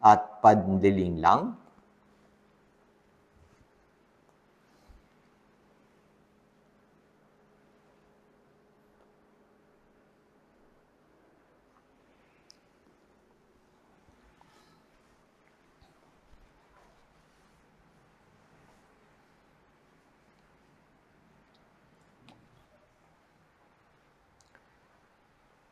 at panlilinlang?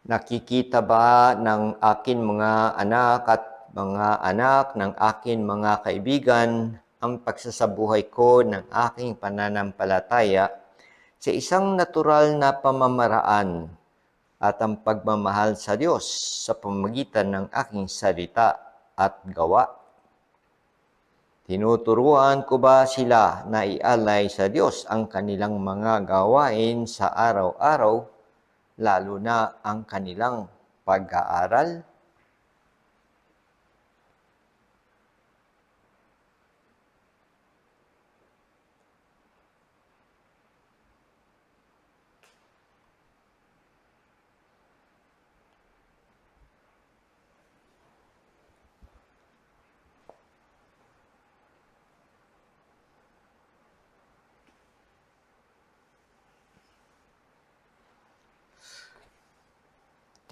Nakikita ba ng akin mga anak at mga anak ng akin mga kaibigan ang pagsasabuhay ko ng aking pananampalataya sa isang natural na pamamaraan at ang pagmamahal sa Diyos sa pamamagitan ng aking salita at gawa? Tinuturuan ko ba sila na ialay sa Diyos ang kanilang mga gawain sa araw-araw, lalo na ang kanilang pag-aaral?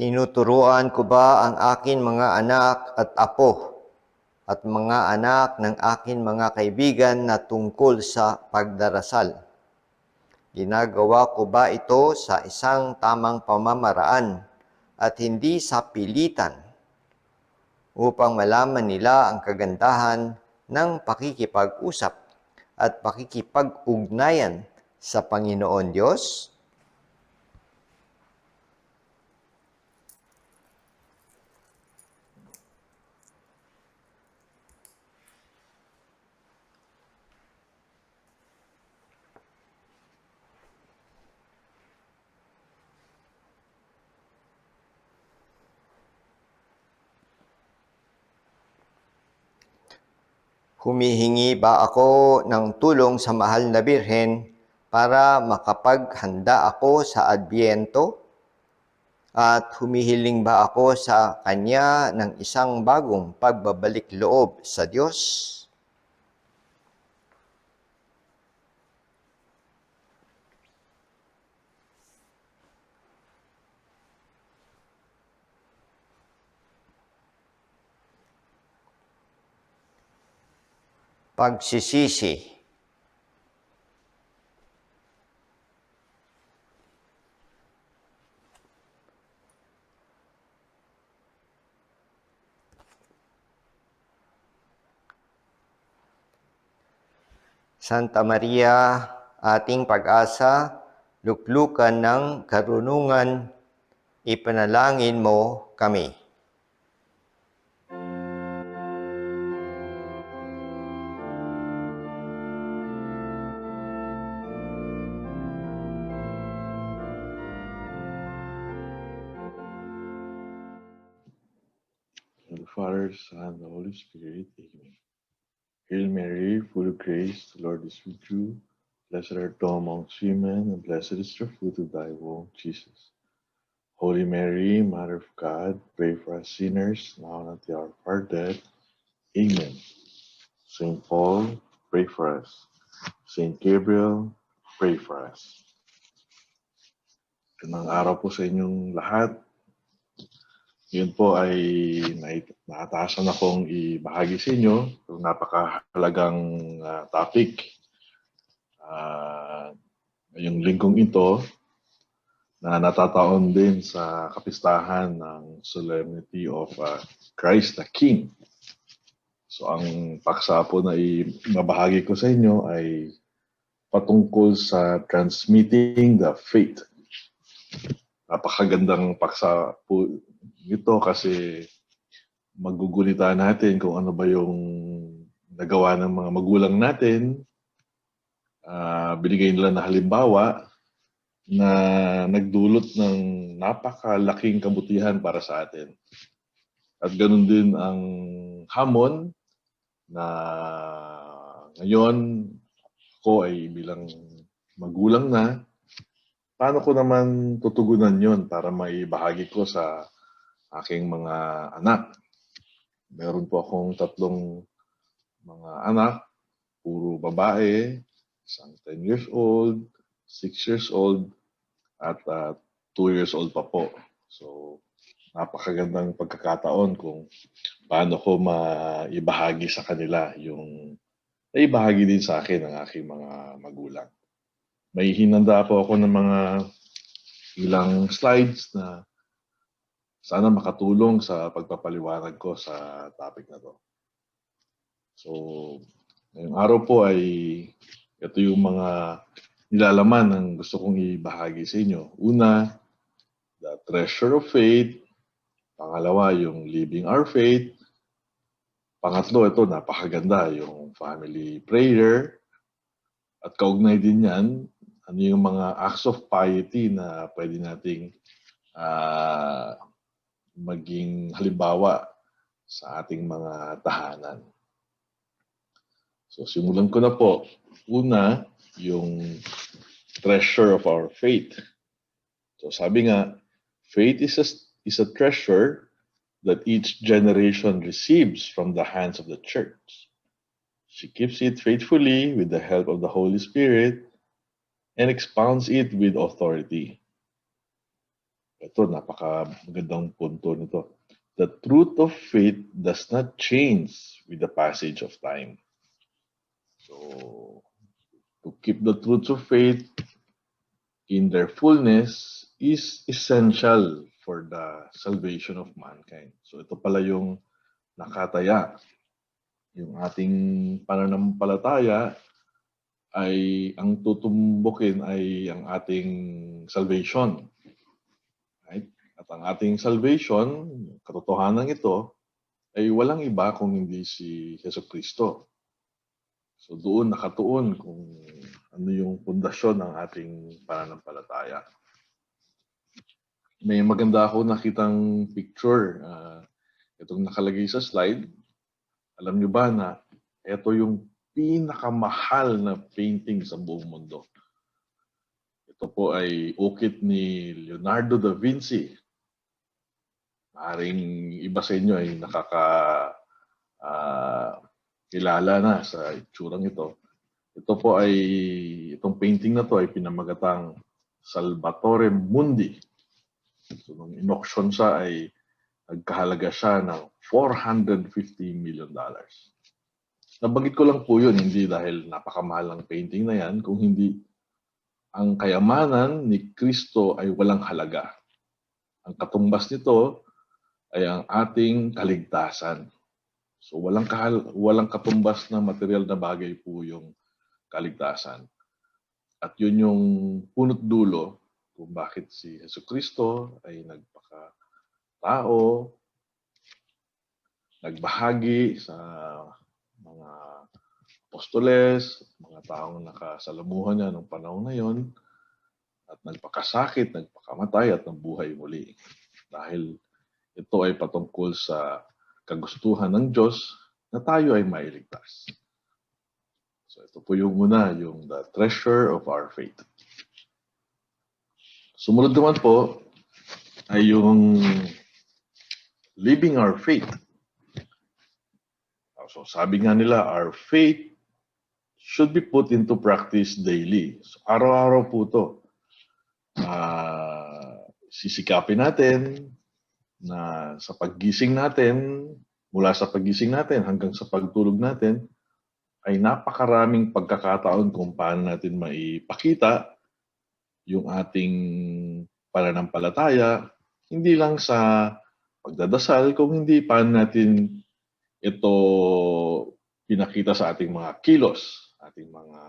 Tinuturuan ko ba ang akin mga anak at apo at mga anak ng akin mga kaibigan na tungkol sa pagdarasal? Ginagawa ko ba ito sa isang tamang pamamaraan at hindi sa pilitan upang malaman nila ang kagandahan ng pakikipag-usap at pakikipag-ugnayan sa Panginoon Diyos? Humihingi ba ako ng tulong sa Mahal na Birhen para makapaghanda ako sa Adbyento? At humihiling ba ako sa Kanya ng isang bagong pagbabalik loob sa Diyos? Pagsisisi. Santa Maria, ating pag-asa, luklukan ng karunungan, ipanalangin mo kami. of the Father, Son, and the Holy Spirit. Amen. Hail Mary, full of grace, the Lord is with you. Blessed art thou amongst women, and blessed is the fruit of thy womb, Jesus. Holy Mary, Mother of God, pray for us sinners, now and at the hour of our death. Amen. Saint Paul, pray for us. Saint Gabriel, pray for us. Ganang araw po sa inyong lahat. Yun po ay naatasan akong ibahagi sa inyo itong napakahalagang topic. Ngayong linggong ito na natataon din sa kapistahan ng Solemnity of Christ the King. So ang paksa po na ibabahagi ko sa inyo ay patungkol sa transmitting the faith. Napakagandang paksa po ito kasi magugulita natin kung ano ba yung nagawa ng mga magulang natin. Binigay nila na halimbawa na nagdulot ng napakalaking kabutihan para sa atin. At ganun din ang hamon na ngayon ko ay bilang magulang na, paano ko naman tutugunan yon para maibahagi ko sa aking mga anak. Meron po akong 3 mga anak, puro babae, isang 10 years old, 6 years old, at 2 years old pa po. So, napakagandang pagkakataon kung paano ko maibahagi sa kanila yung naibahagi din sa akin ng aking mga magulang. May hinanda po ako ng mga ilang slides na sana makatulong sa pagpapaliwanag ko sa topic na to. So, ngayong araw po ay ito yung mga nilalaman ng gusto kong ibahagi sa inyo. Una, the treasure of faith. Pangalawa, yung living our faith. Pangatlo, ito napakaganda, yung family prayer. At kaugnay din yan, ano yung mga acts of piety na pwede nating maging halimbawa sa ating mga tahanan. So, simulan ko na po. Una, yung treasure of our faith. So, sabi nga, faith is a treasure that each generation receives from the hands of the church. She keeps it faithfully with the help of the Holy Spirit and expounds it with authority. Ito, napakagandang punto nito. The truth of faith does not change with the passage of time. So, to keep the truths of faith in their fullness is essential for the salvation of mankind. So, ito pala yung nakataya. Yung ating pananampalataya ay ang tutumbukin ay ang ating salvation. Right? At ang ating salvation, katotohanan ito, ay walang iba kung hindi si Jesucristo. So doon nakatuon kung ano yung pundasyon ng ating pananampalataya. May maganda ako nakitang picture. Itong nakalagay sa slide. Alam nyo ba na ito yung pinakamahal na painting sa buong mundo? Ito po ay ukit ni Leonardo da Vinci. Maaaring iba sa inyo ay kilala na sa itsurang ito. Ito po ay, itong painting na to ay pinamagatang Salvatore Mundi. So, nung in-auction siya ay nagkahalaga siya ng $450 million. Nabanggit ko lang po yun, hindi dahil napakamahal ng painting na yan, kung hindi ang kayamanan ni Kristo ay walang halaga. Ang katumbas nito ay ang ating kaligtasan. So walang katumbas na material na bagay po yung kaligtasan. At yun yung punot dulo kung bakit si Jesucristo ay nagpakatao, nagbahagi sa mga apostoles, mga taong nakasalamuhan niya nung panahon na yon, at nagpakasakit, nagpakamatay at nabuhay muli. Dahil ito ay patungkol sa kagustuhan ng Diyos na tayo ay mailigtas. So ito po yung una, yung the treasure of our faith. Sumunod naman po ay yung living our faith. So sabi nga nila, our faith should be put into practice daily. So, araw-araw po ito. Sisikapin natin na sa paggising natin, mula sa paggising natin hanggang sa pagtulog natin, ay napakaraming pagkakataon kung paano natin maipakita yung ating pananampalataya, hindi lang sa pagdadasal, kung hindi paano natin ito pinakita sa ating mga kilos, ating mga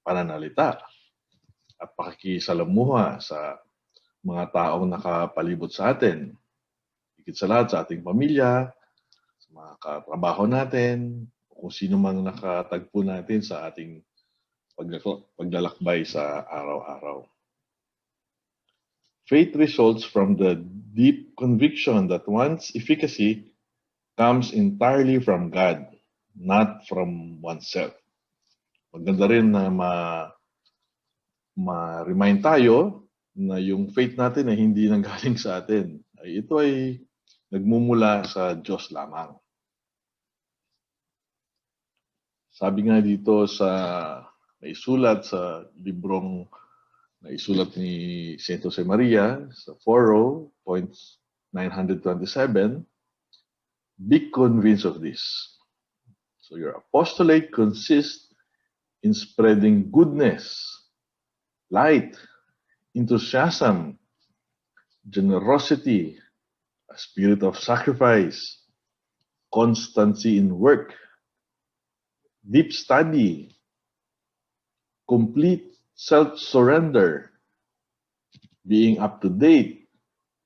pananalita, at pakikisalamuha sa mga taong nakapalibot sa atin. Higit sa lahat sa ating pamilya, sa mga katrabaho natin, kung sino mang nakatagpo natin sa ating paglalakbay sa araw-araw. Faith results from the deep conviction that one's efficacy comes entirely from God, not from oneself. Maganda rin na ma-remind tayo na yung faith natin ay hindi nanggaling sa atin. Ito ay nagmumula sa Diyos lamang. Sabi nga dito sa naisulat sa librong naisulat ni Saint Josemaria sa 4.927, be convinced of this. So your apostolate consists in spreading goodness, light, enthusiasm, generosity, a spirit of sacrifice, constancy in work, deep study, complete self-surrender, being up to date,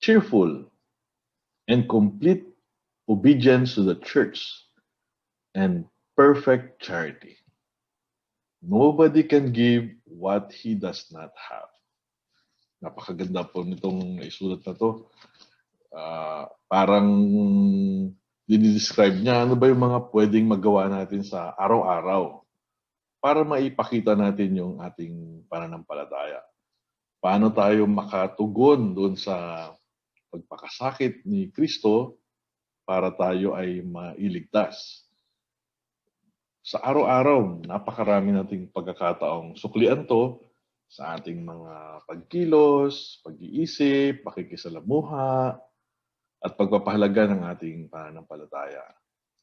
cheerful, and complete obedience to the church, and perfect charity. Nobody can give what he does not have. Napakaganda po nitong isulat na to. Parang dinidescribe niya ano ba yung mga pwedeng magawa natin sa araw-araw para maipakita natin yung ating pananampalataya. Paano tayo makatugon doon sa pagpakasakit ni Kristo para tayo ay mailigtas. Sa araw-araw, napakarami nating pagkakataong suklian to sa ating mga pagkilos, pag-iisip, pakikisalamuha, at pagpapahalaga ng ating pananampalataya.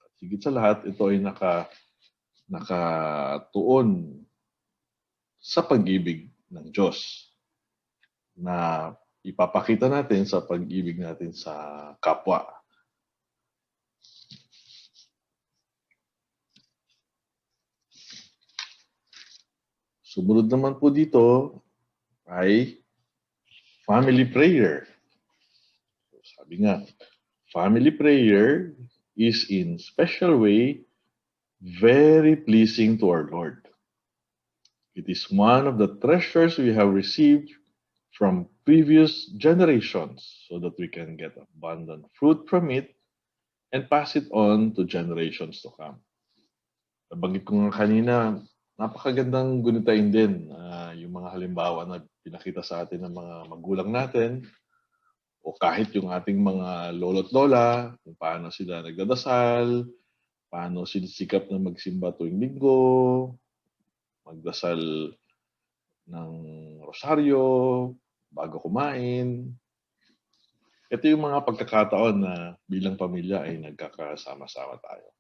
At higit sa lahat, ito ay nakatuon sa pag-ibig ng Diyos na ipapakita natin sa pag-ibig natin sa kapwa. Sumunod naman po dito ay family prayer. Sabi nga, family prayer is in special way very pleasing to our Lord. It is one of the treasures we have received from previous generations so that we can get abundant fruit from it and pass it on to generations to come. Nabanggit ko nga kanina, napakagandang gunitain din yung mga halimbawa na pinakita sa atin ng mga magulang natin o kahit yung ating mga lolo't lola, kung paano sila nagdadasal, paano sinisikap na magsimba tuwing linggo, magdasal ng rosaryo bago kumain. Ito yung mga pagkakataon na bilang pamilya ay nagkakasama-sama tayo.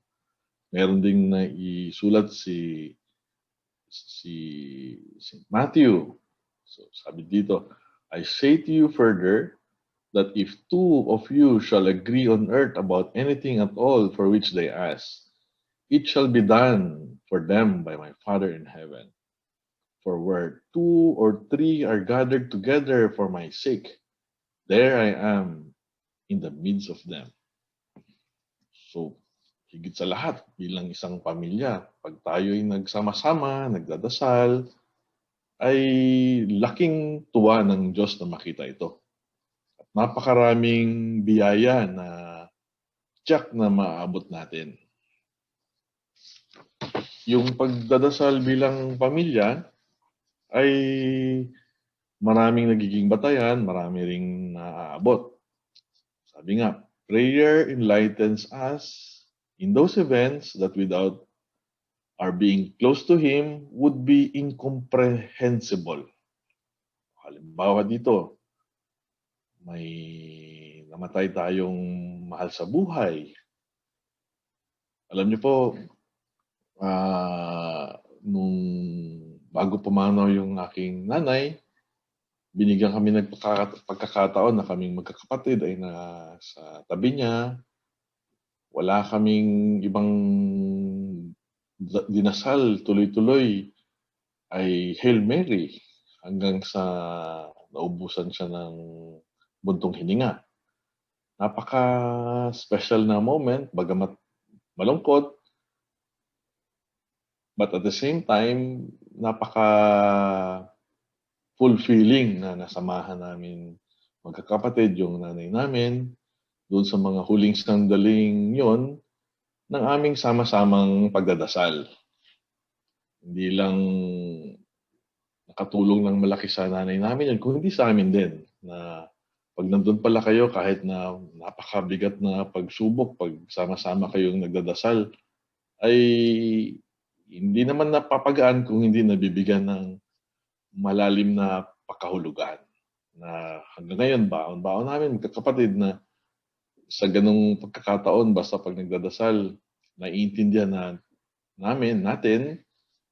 Meron ding naisulat si St. Matthew. So, sabi dito, I say to you further that if two of you shall agree on earth about anything at all for which they ask, it shall be done for them by my Father in heaven. For where two or three are gathered together for my sake, there I am in the midst of them. So, higit sa lahat, bilang isang pamilya, pag tayo ay nagsama-sama, nagdadasal, ay laking tuwa ng Diyos na makita ito. At napakaraming biyaya na tiyak na maaabot natin. Yung pagdadasal bilang pamilya ay maraming nagiging batayan, marami ring naaabot. Sabi nga, prayer enlightens us in those events that without our being close to Him would be incomprehensible. Halimbawa dito, may namatay tayong mahal sa buhay. Alam niyo po, nung bago pumanaw yung aking nanay, binigyan kami ng pagkakataon na kaming magkakapatid ay nasa tabi niya. Wala kaming ibang dinasal, tuloy-tuloy ay Hail Mary hanggang sa naubusan siya ng buntong hininga. Napaka-special na moment, bagamat malungkot, but at the same time, napaka-fulfilling na nasamahan namin magkakapatid yung nanay namin doon sa mga huling sandaling yon ng aming sama-samang pagdadasal. Hindi lang nakatulong ng malaki sa nanay namin yan, kundi sa amin din. Na pag nandun pala kayo, kahit na napakabigat na pagsubok, pag sama-sama kayong nagdadasal, ay hindi naman napapagaan kung hindi nabibigyan ng malalim na pakahulugan. Na hanggang ngayon, baon-baon namin, magkakapatid na sa ganung pagkakataon, basta pag nagdadasal, naiintindihan natin,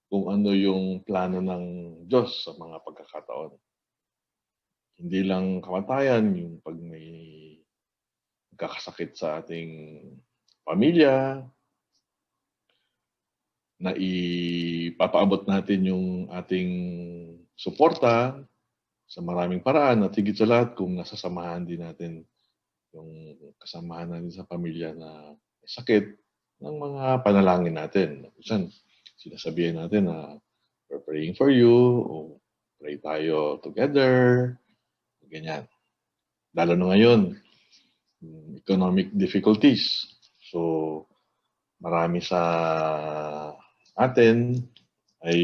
kung ano yung plano ng Diyos sa mga pagkakataon. Hindi lang kamatayan, yung pag may nagkakasakit sa ating pamilya, na ipapaabot natin yung ating suporta sa maraming paraan at higit sa lahat kung nasasamahan din natin yung kasamahan natin sa pamilya na may sakit ng mga panalangin natin. Minsan, sinasabihan natin na we're praying for you o pray tayo together, ganyan. Lalo na ngayon, economic difficulties. So, marami sa atin ay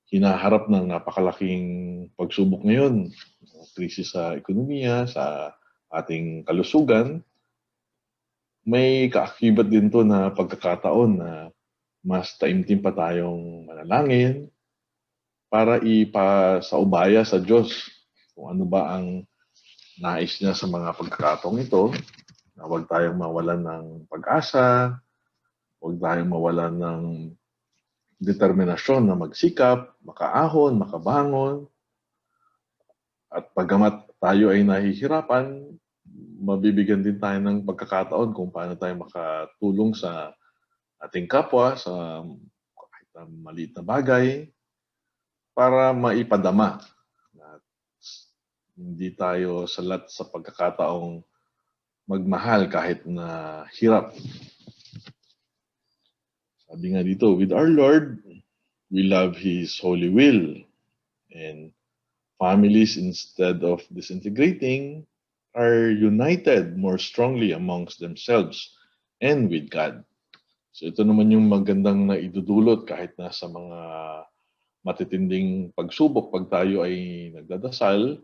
hinaharap ng napakalaking pagsubok ngayon. Krisis sa ekonomiya, sa ating kalusugan. May kaakibat din to na pagkakataon na mas taimtim pa tayong manalangin para ipasaubaya sa Diyos kung ano ba ang nais niya sa mga pagkakataong ito, na huwag tayong mawalan ng pag-asa, huwag tayong mawalan ng determinasyon na magsikap, makaahon, makabangon. At pagamat tayo ay nahihirapan, mabibigyan din tayo ng pagkakataon kung paano tayo makatulong sa ating kapwa sa kahit na maliit na bagay para maipadama na hindi tayo salat sa pagkakataong magmahal kahit na hirap. Sabi nga dito, with our Lord, we love His holy will. And families, instead of disintegrating, are united more strongly amongst themselves and with God. So ito naman yung magandang naidudulot kahit nasa mga matitinding pagsubok pag tayo ay nagdadasal,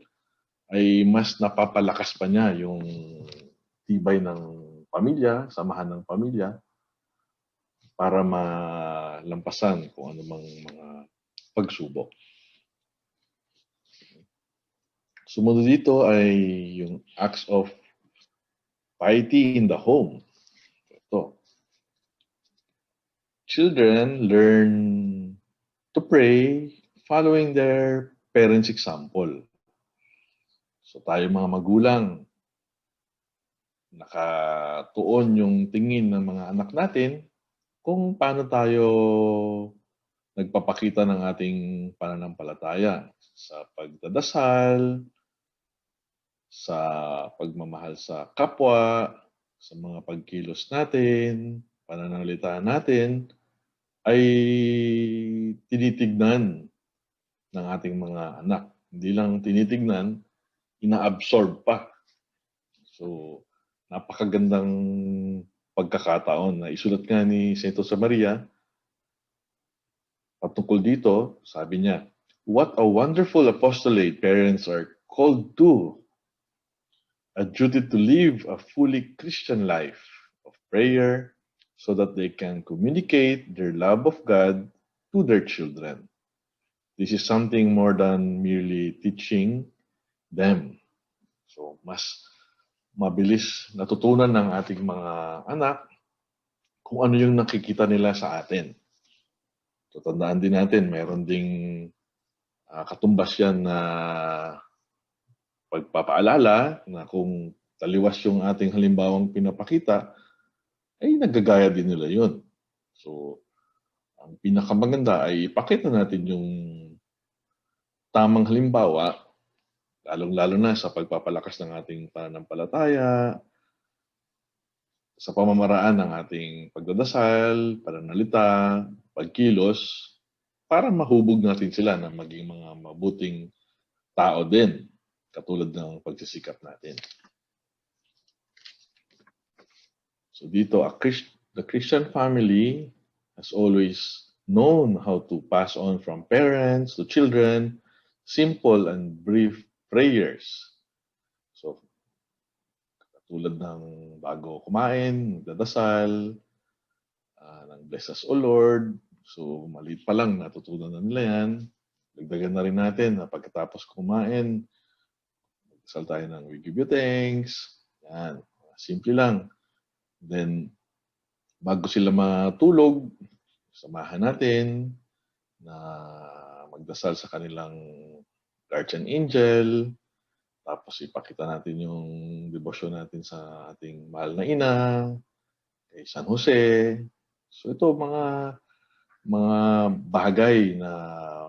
ay mas napapalakas pa niya yung tibay ng pamilya, samahan ng pamilya, para malampasan kung anumang mga pagsubok. Sumunod dito ay yung acts of piety in the home. Ito. Children learn to pray following their parents' example. So tayo mga magulang, nakatuon yung tingin ng mga anak natin kung paano tayo nagpapakita ng ating pananampalataya sa pagdadasal, sa pagmamahal sa kapwa, sa mga pagkilos natin, pananalita natin, ay tinitignan ng ating mga anak. Hindi lang tinitignan, ina-absorb pa. So, napakagandang pagkakataon na isulat nga ni Saint Josemaria patungkol dito, sabi niya, "What a wonderful apostolate parents are called to, a duty to live a fully Christian life of prayer so that they can communicate their love of God to their children. This is something more than merely teaching them." So, mas mabilis natutunan ng ating mga anak kung ano yung nakikita nila sa atin. So, tandaan din natin, meron ding katumbas yan na pagpapaalala na kung taliwas yung ating halimbawang pinapakita, ay nagagaya din nila yun. So, ang pinakamaganda ay ipakita natin yung tamang halimbawa, lalong-lalo na sa pagpapalakas ng ating pananampalataya, sa pamamaraan ng ating pagdadasal, pananalita, pagkilos, para mahubog natin sila na maging mga mabuting tao din, katulad ng pagsisikap natin. So dito, the Christian family has always known how to pass on from parents to children simple and brief prayers. So, katulad ng bago kumain, magdadasal, ng bless us, O Lord. So, maliit pa lang, natutunan na nila yan. Dagdagan na rin natin na pagkatapos kumain, magdasal tayo ng we give you thanks. Yan, simple lang. Then, bago sila matulog, samahan natin na magdasal sa kanilang guardian angel. Tapos ipakita natin yung devotion natin sa ating mahal na ina, kay San Jose. So ito mga bagay na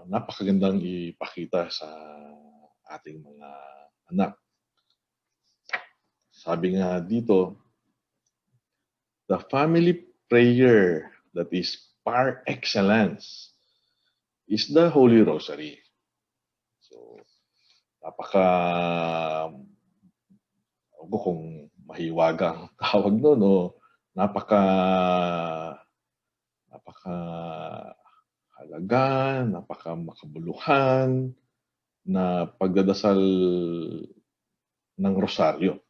napakagandang ipakita sa ating mga anak. Sabi nga dito, the family prayer that is par excellence is the Holy Rosary. So, kung mahiwagang tawag nun, o halaga, makabuluhan na pagdadasal ng rosaryo.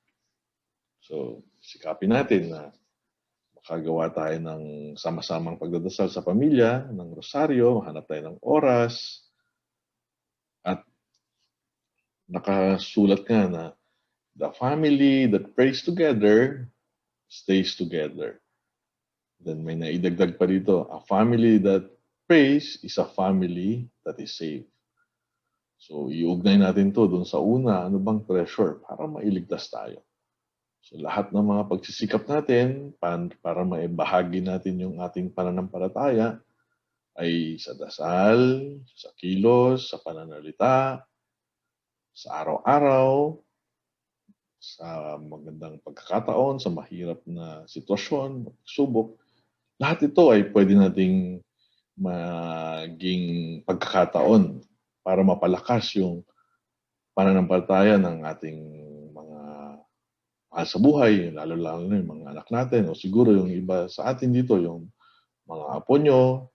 So, sikapin natin na makagawa tayo ng sama-samang pagdadasal sa pamilya, ng rosaryo, mahanap tayo ng oras, at nakasulat nga na the family that prays together stays together. Then may naidagdag pa dito, a family that prays is a family that is saved. So, iugnay natin to dun sa una, ano bang treasure para mailigtas tayo. So, lahat ng mga pagsisikap natin para maibahagi natin yung ating pananampalataya ay sa dasal, sa kilos, sa pananalita, sa araw-araw, sa magandang pagkakataon, sa mahirap na sitwasyon, subok. Lahat ito ay pwede nating maging pagkakataon para mapalakas yung pananampalataya ng ating mga mahal sa buhay, lalo-lalo na yung mga anak natin, o siguro yung iba sa atin dito, yung mga apo nyo,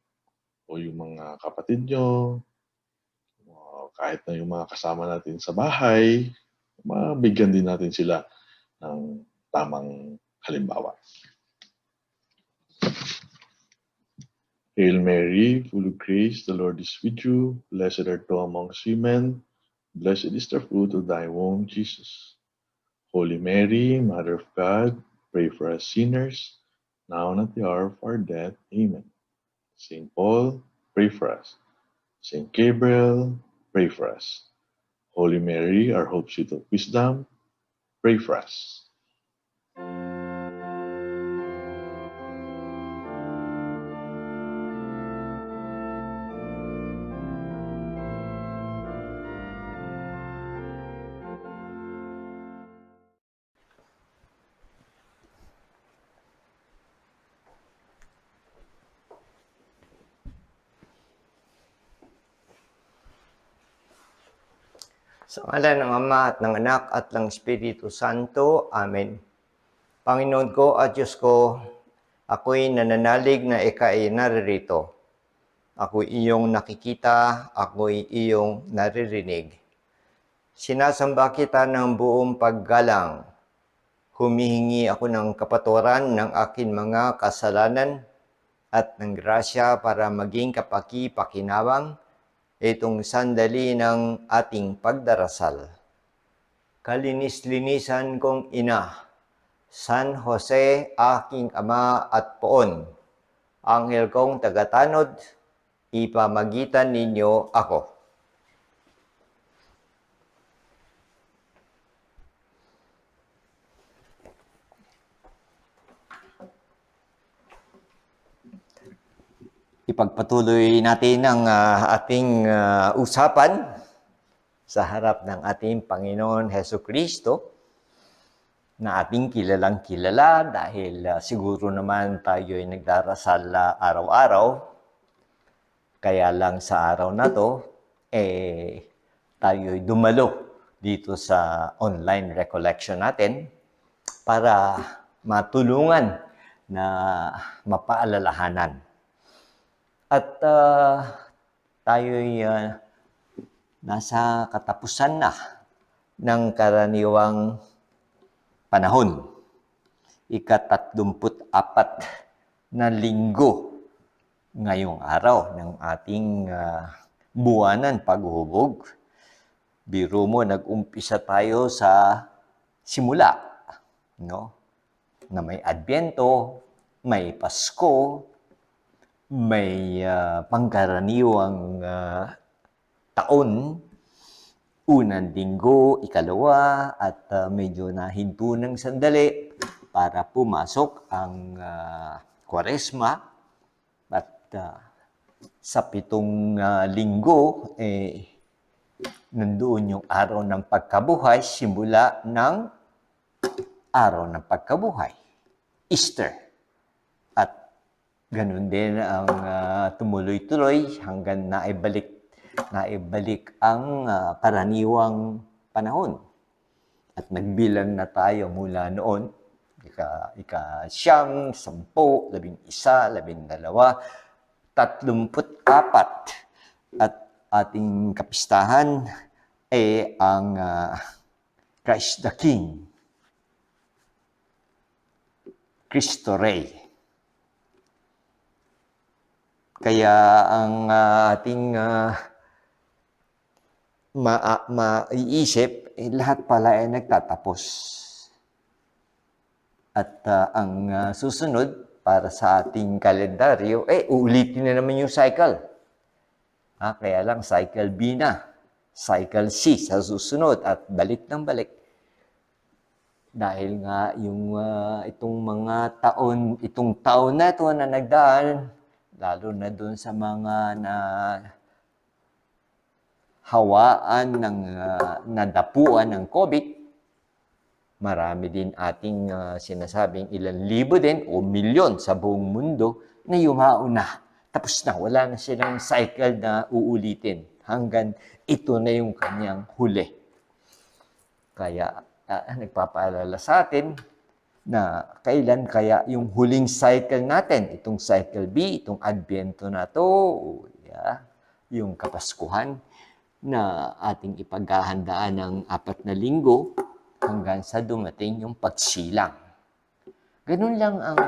o yung mga kapatid nyo, kahit na yung mga kasama natin sa bahay, mabigyan din natin sila ng tamang halimbawa. Hail Mary, full of grace, the Lord is with you. Blessed art thou amongst women. Blessed is the fruit of thy womb, Jesus. Holy Mary, Mother of God, pray for us sinners, now and at the hour of our death. Amen. Saint Paul, pray for us. Saint Gabriel, pray for us. Holy Mary, our hope, seat of wisdom, pray for us. Sa ngalan ng Ama at ng Anak at ng Espiritu Santo. Amen. Panginoon ko at Diyos ko, ako'y nananalig na ikaw ay naririto. Ako'y iyong nakikita, ako'y iyong naririnig. Sinasamba kita ng buong paggalang. Humihingi ako ng kapatawaran ng akin mga kasalanan at ng grasya para maging kapaki-pakinabang itong sandali ng ating pagdarasal. Kalinis-linisan kong ina, San Jose, aking ama at poon, anghel kong tagatanod, ipamagitan ninyo ako. Ipagpatuloy natin ang ating usapan sa harap ng ating Panginoon Heso Kristo na ating kilalang kilala dahil siguro naman tayo ay nagdarasal araw-araw. Kaya lang sa araw na to, tayo ay dumalo dito sa online recollection natin para matulungan na mapaalalahanan. At tayo'y nasa katapusan na ng karaniwang panahon. Ika-34 na linggo ngayong araw ng ating buwanan paghuhubog. Biro mo, nag-umpisa tayo sa simula, no? Na may Adbyento, may Pasko, may pangkaraniwang taon, unang linggo, ikalawa, at medyo nahinto ng sandali para pumasok ang Kwaresma. At sa 7 linggo, nandoon yung araw ng pagkabuhay, simula ng araw ng pagkabuhay, Easter. Ganun din ang tumuloy-tuloy hanggang naibalik ang karaniwang panahon. At nagbilang na tayo mula noon, ika-9, 10, 11, 12, 34. At ating kapistahan ay ang Christ the King, Cristo Rey. Kaya ang ating maiisip, lahat pala ay nagtatapos. At ang susunod para sa ating kalendaryo, uulitin na naman yung cycle. Kaya lang cycle B na, cycle C sa susunod at balik ng balik. Dahil nga yung itong taon na ito na nagdaan, lalo na doon sa mga nadapuan ng COVID, marami din ating sinasabing ilang libo din o milyon sa buong mundo na yumaon na. Tapos na, wala na silang cycle na uulitin hanggang ito na yung kanyang huli. Kaya nagpapaalala sa atin na kailan kaya yung huling cycle natin, itong cycle B, itong Adbyento na to, yung Kapaskuhan na ating ipaghahandaan ng 4 na linggo hanggang sa dumating yung pagsilang. Ganun lang ang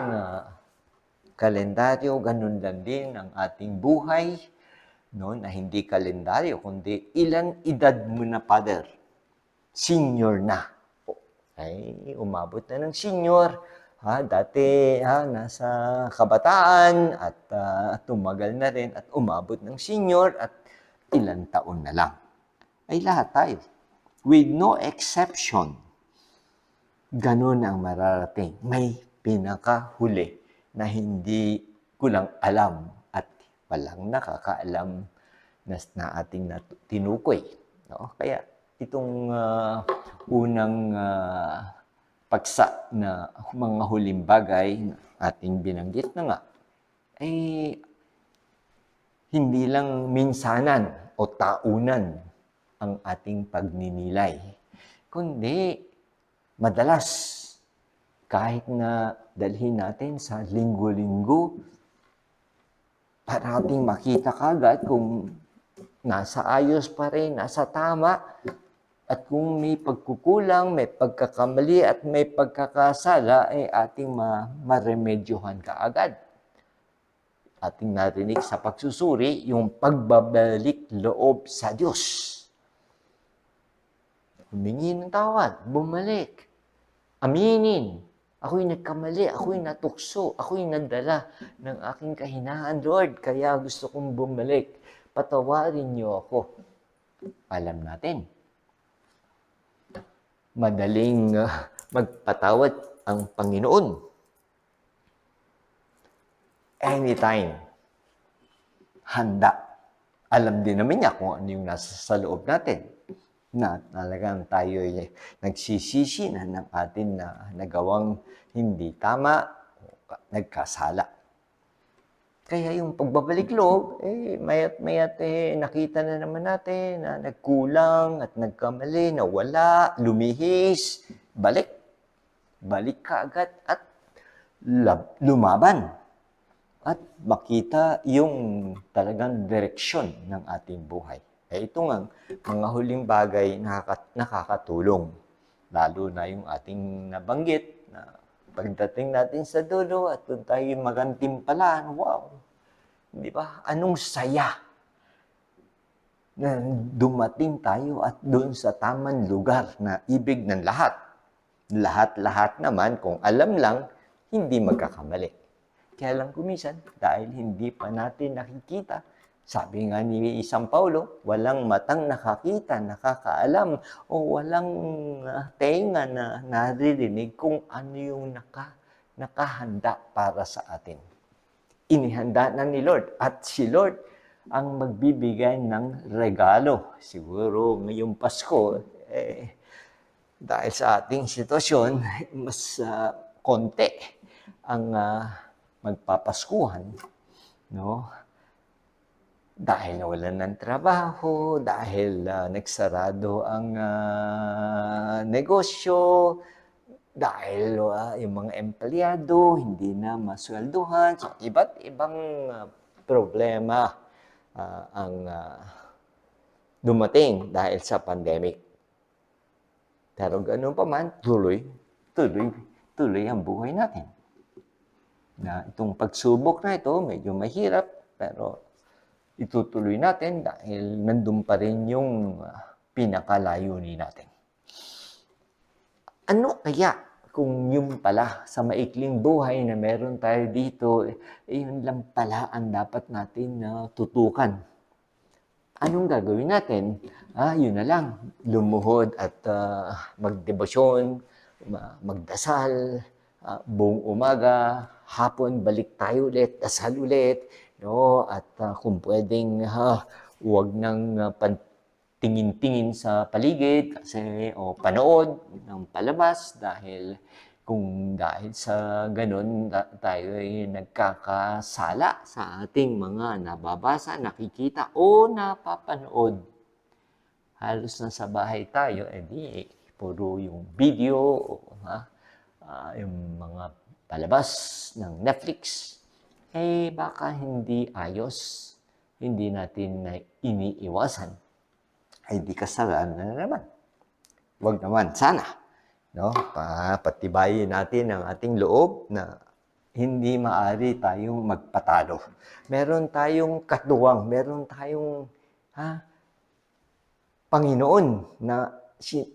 kalendaryo, ganun lang din ang ating buhay, no? Na hindi kalendaryo, kundi ilan edad mo na, Father? Senior na. Ay, umabot na ng senior. Dati nasa kabataan at tumagal na rin at umabot ng senior at ilang taon na lang. Ay lahat tayo. With no exception. Ganun ang mararating. May pinakahuli na hindi ko lang alam at walang nakakaalam na ating tinukoy. No? Kaya itong unang paksa na mga huling bagay na ating binanggit na nga, hindi lang minsanan o taunan ang ating pagninilay, kundi madalas kahit na dalhin natin sa linggo-linggo, parating makita kagad kung nasa ayos pa rin, nasa tama, at kung may pagkukulang, may pagkakamali at may pagkakasala, ay ating maremedyohan kaagad. Ating narinig sa pagsusuri yung pagbabalik loob sa Diyos. Humingi ng tawad, bumalik, aminin. Ako'y nagkamali, ako'y natukso, ako'y nagdala ng aking kahinaan, Lord, kaya gusto kong bumalik. Patawarin niyo ako. Alam natin, madaling magpatawad ang Panginoon. Anytime. Handa. Alam din naman niya kung ano yung nasa sa loob natin. Na talagang tayo ay nagsisisi na ng atin na nagawang hindi tama, nagkasala. Kaya yung pagbabalik loob, mayat-mayat nakita na naman natin na nagkulang at nagkamali, nawala, lumihis, balik. Balik ka agad at lumaban. At makita yung talagang direksyon ng ating buhay. Ito nga, mga huling bagay nakakatulong. Lalo na yung ating nabanggit na pagdating natin sa dulo at doon tayo magantimpalaan, wow! Di ba? Anong saya na dumating tayo at doon sa tamang lugar na ibig ng lahat. Lahat-lahat naman, kung alam lang, hindi magkakamali. Kaya lang kumisan, dahil hindi pa natin nakikita, sabi nga ni Isang Paulo, walang matang nakakita, nakakaalam, o walang tenga na naririnig kung ano yung nakahanda para sa atin. Inihanda na ni Lord, at si Lord ang magbibigay ng regalo. Siguro ngayong Pasko, dahil sa ating sitwasyon, mas konti ang magpapaskuhan, no? Dahil nawalan ng trabaho, dahil nagsarado ang negosyo, dahil yung mga empleyado hindi na maswelduhan, so iba't ibang problema ang dumating dahil sa pandemic. Pero ganoon pa man, tuloy ang buhay natin. Na itong pagsubok na ito, medyo mahirap, pero itutuloy natin dahil nandun pa rin yung pinakalayunin natin. Ano kaya kung yun pala sa maikling buhay na meron tayo dito, yun lang pala ang dapat natin tutukan? Anong gagawin natin? Yun na lang, lumuhod at magdebosyon, magdasal, buong umaga, hapon, balik tayo ulit, dasal ulit, no? At kung pwedeng, huwag nang tingin-tingin sa paligid kasi o panood ng palabas dahil dahil sa ganun tayo ay nagkakasala sa ating mga nababasa, nakikita o napapanood. Halos na sa bahay tayo, puro yung video, yung mga palabas ng Netflix, baka hindi ayos, hindi natin na iniiwasan. Di kasalanan na naman. Huwag naman, sana. No? Patibayin natin ang ating loob na hindi maaari tayong magpatalo. Meron tayong katuwang, meron tayong Panginoon na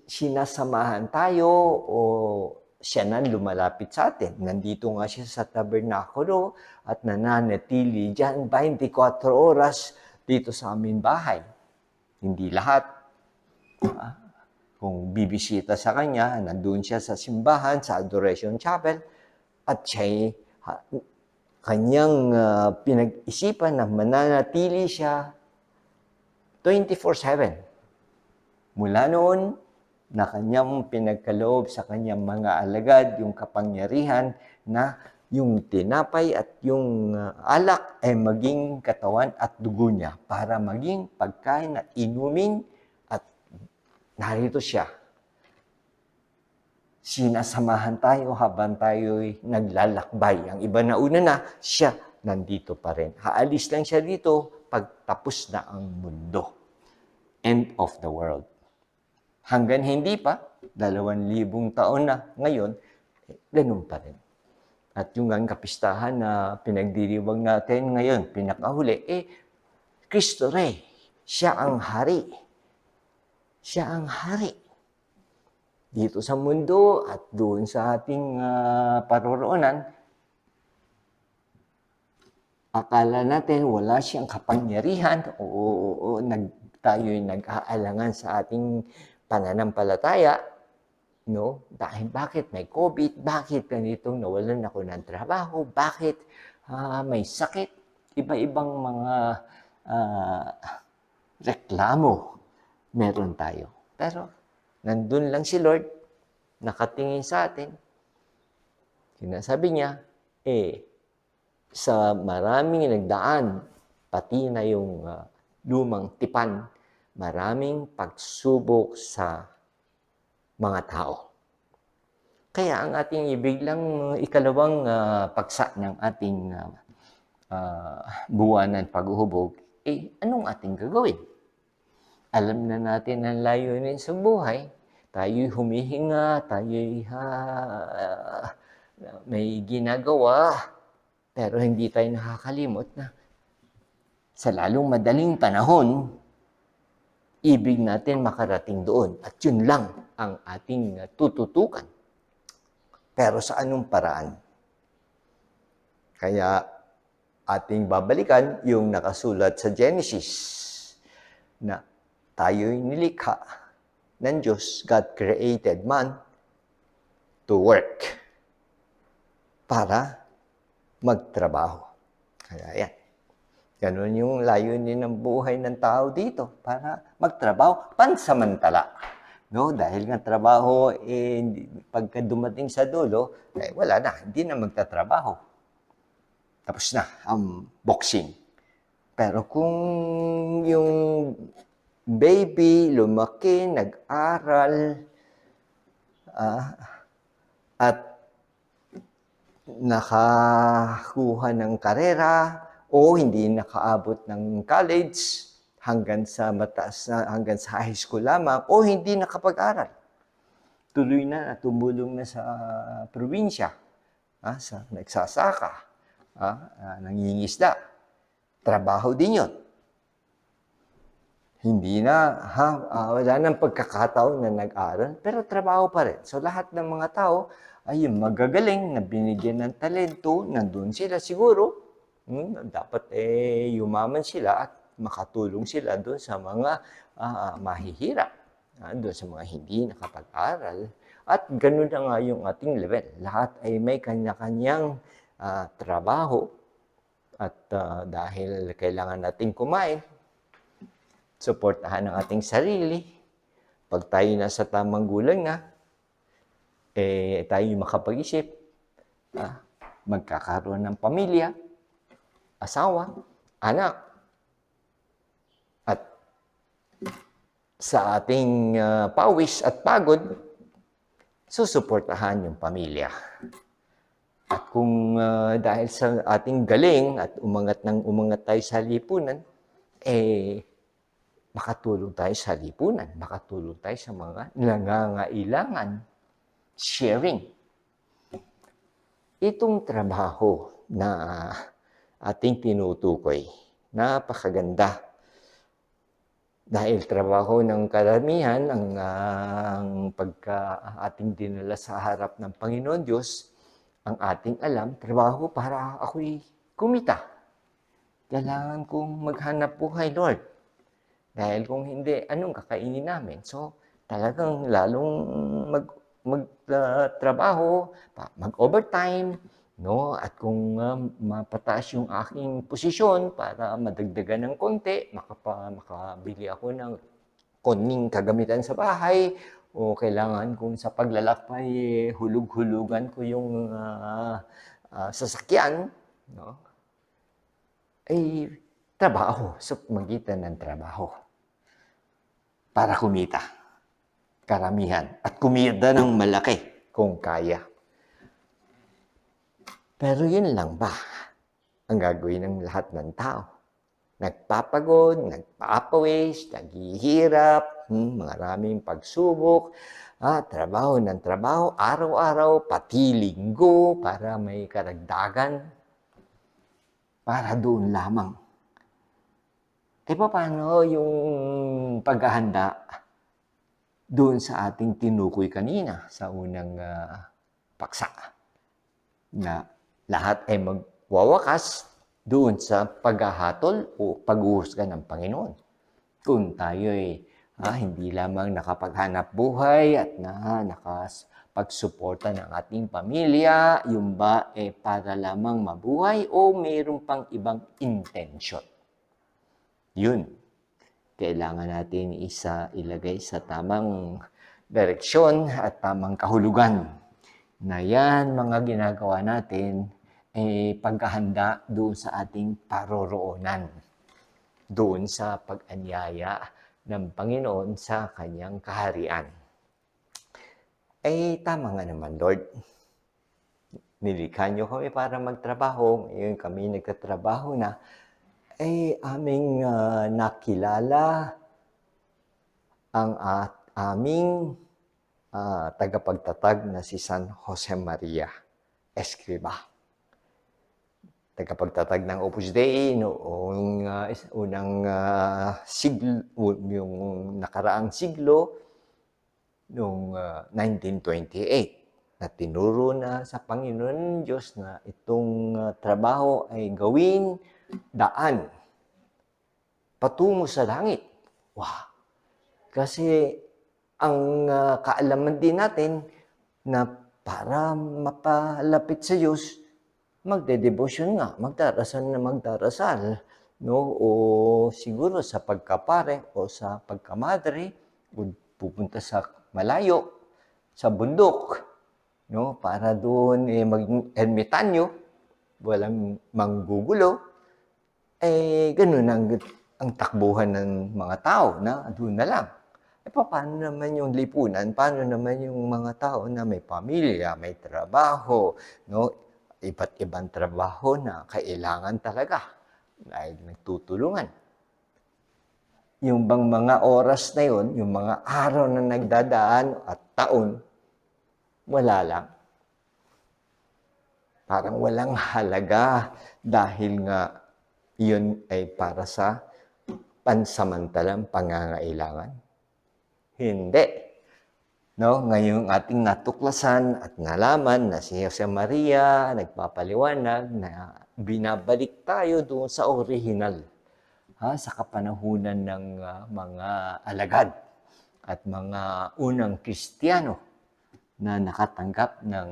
sinasamahan tayo o siya na lumalapit sa atin. Nandito nga siya sa tabernakulo at nananatili dyan 24 oras dito sa aming bahay. Hindi lahat. Kung bibisita sa kanya, nandun siya sa simbahan, sa Adoration Chapel, at siya kanyang pinag-isipan na mananatili siya 24/7. Mula noon, na kanyang pinagkaloob sa kanyang mga alagad, yung kapangyarihan na yung tinapay at yung alak ay maging katawan at dugo niya para maging pagkain at inumin at narito siya sinasamahan tayo habang tayo'y naglalakbay. Ang iba na una na, siya nandito pa rin. Haalis lang siya dito pag tapos na ang mundo. End of the world. Hanggang hindi pa, 2,000 taon na ngayon, ganun pa rin. At yung ang kapistahan na pinagdiriwang natin ngayon, pinakahuli, Kristo Rey, siya ang hari. Siya ang hari. Dito sa mundo at doon sa ating paroroonan, akala natin wala siyang kapangyarihan o tayo'y nag-aalangan sa ating pananampalataya, no? Dahil bakit may COVID? Bakit ganitong nawalan ako ng trabaho? Bakit may sakit? Iba-ibang mga reklamo meron tayo. Pero nandun lang si Lord, nakatingin sa atin. Sinasabi niya, sa maraming nagdaan, pati na yung lumang tipan, maraming pagsubok sa mga tao. Kaya ang ating ibig lang, ikalawang paksa ng ating buwanan paghuhubog, anong ating gagawin? Alam na natin ang layunin sa buhay. Tayo'y humihinga, tayo'y may ginagawa, pero hindi tayo nakakalimot na sa lalong madaling panahon, ibig natin makarating doon. At yun lang ang ating tututukan. Pero sa anong paraan? Kaya ating babalikan yung nakasulat sa Genesis na tayo'y nilikha ng Diyos. God created man to work para magtrabaho. Kaya yan. Ganun yung layunin ng buhay ng tao dito, para magtrabaho pansamantala. No? Dahil nga trabaho, pagka dumating sa dulo, wala na, hindi na magtatrabaho. Tapos na ang boxing. Pero kung yung baby, lumaki, nag-aral, at nakakuha ng karera o hindi nakaabot ng college hanggang sa mataas na, hanggang sa high school lamang, o hindi nakapag-aral. Tuloy na, tumulong na sa probinsya, sa nagsasaka, nangingisda. Trabaho din yun. Hindi na, wala nang pagkakataon na nag-aral, pero trabaho pa rin. So lahat ng mga tao ay yung magagaling na binigyan ng talento, nandun sila siguro, dapat yumaman sila at makatulong sila doon sa mga mahihirap, doon sa mga hindi nakapag-aral. At ganun na nga yung ating level. Lahat ay may kanya-kanyang trabaho at dahil kailangan nating kumain, suportahan ang ating sarili. Pag tayo nasa tamang gulang na, tayo makapag-isip, magkakaroon ng pamilya, asawa, anak. At sa ating pawis at pagod, susuportahan yung pamilya. At kung dahil sa ating galing at umangat tayo sa lipunan, makatulong tayo sa lipunan, makatulong tayo sa mga nangangailangan. Sharing. Itong trabaho na ating tinutukoy, napakaganda. Dahil trabaho ng karamihan, ang pagka ating dinala sa harap ng Panginoon Diyos, ang ating alam, trabaho para ako'y kumita. Kailangan kong maghanap buhay, Lord. Dahil kung hindi, anong kakainin namin? So, talagang lalong magtrabaho, mag-overtime, no? At kung mapataas yung aking posisyon para madagdagan ng konti, makabili ako ng konting kagamitan sa bahay, o kailangan kung sa paglalakbay, hulug-hulugan ko yung sasakyan, no? Ay trabaho, sa magitan ng trabaho para kumita. Karamihan. At kumita ng malaki. kung kaya. Pero yun lang ba ang gagawin ng lahat ng tao? Nagpapagod, nagpapawis, naghihirap, maraming pagsubok, trabaho ng trabaho, araw-araw, pati linggo, para may karagdagan, para doon lamang. Paano yung paghahanda doon sa ating tinukoy kanina sa unang paksa? Na lahat ay magwawakas doon sa paghahatol o paghuhusga ng Panginoon. Kung tayo ay hindi lamang nakapaghanap buhay at nakapagsuporta ng ating pamilya, yung ba para lamang mabuhay o mayroon pang ibang intensyon? Yun, kailangan natin ilagay sa tamang direksyon at tamang kahulugan. Na yan, mga ginagawa natin, paghahanda doon sa ating paroroonan. Doon sa pag-anyaya ng Panginoon sa kanyang kaharian. Tama nga naman, Lord. Nilikha niyo kami para magtrabaho. Ngayon kami nagtatrabaho na. Aming nakilala ang aming tagapagtatag na si San Jose Maria Escriba. Tagapagtatag ng Opus Dei noong unang siglo, yung nakaraang siglo, noong 1928, na tinuro na sa Panginoon Diyos na itong trabaho ay gawing daan patungo sa langit. Wow! Kasi ang kaalaman din natin na para mapalapit sa Diyos, magdedebosyon nga, magdarasal, no? O siguro sa pagkapare o sa pagkamadre, pupunta sa malayo, sa bundok, no? Para doon maging ermitanyo, walang manggugulo. Ganun ang takbuhan ng mga tao na doon na lang. Paano naman yung lipunan? Paano naman yung mga tao na may pamilya, may trabaho, no? Iba't ibang trabaho na kailangan talaga dahil nagtutulungan. Yung bang mga oras na yun, yung mga araw na nagdadaan at taon, wala lang. Parang walang halaga dahil nga yun ay para sa pansamantalang pangangailangan. Hindi. No, ngayong ating natuklasan at nalaman na si Jose Maria nagpapaliwanag na binabalik tayo doon sa original, sa kapanahunan ng mga alagad at mga unang Kristiyano na nakatanggap ng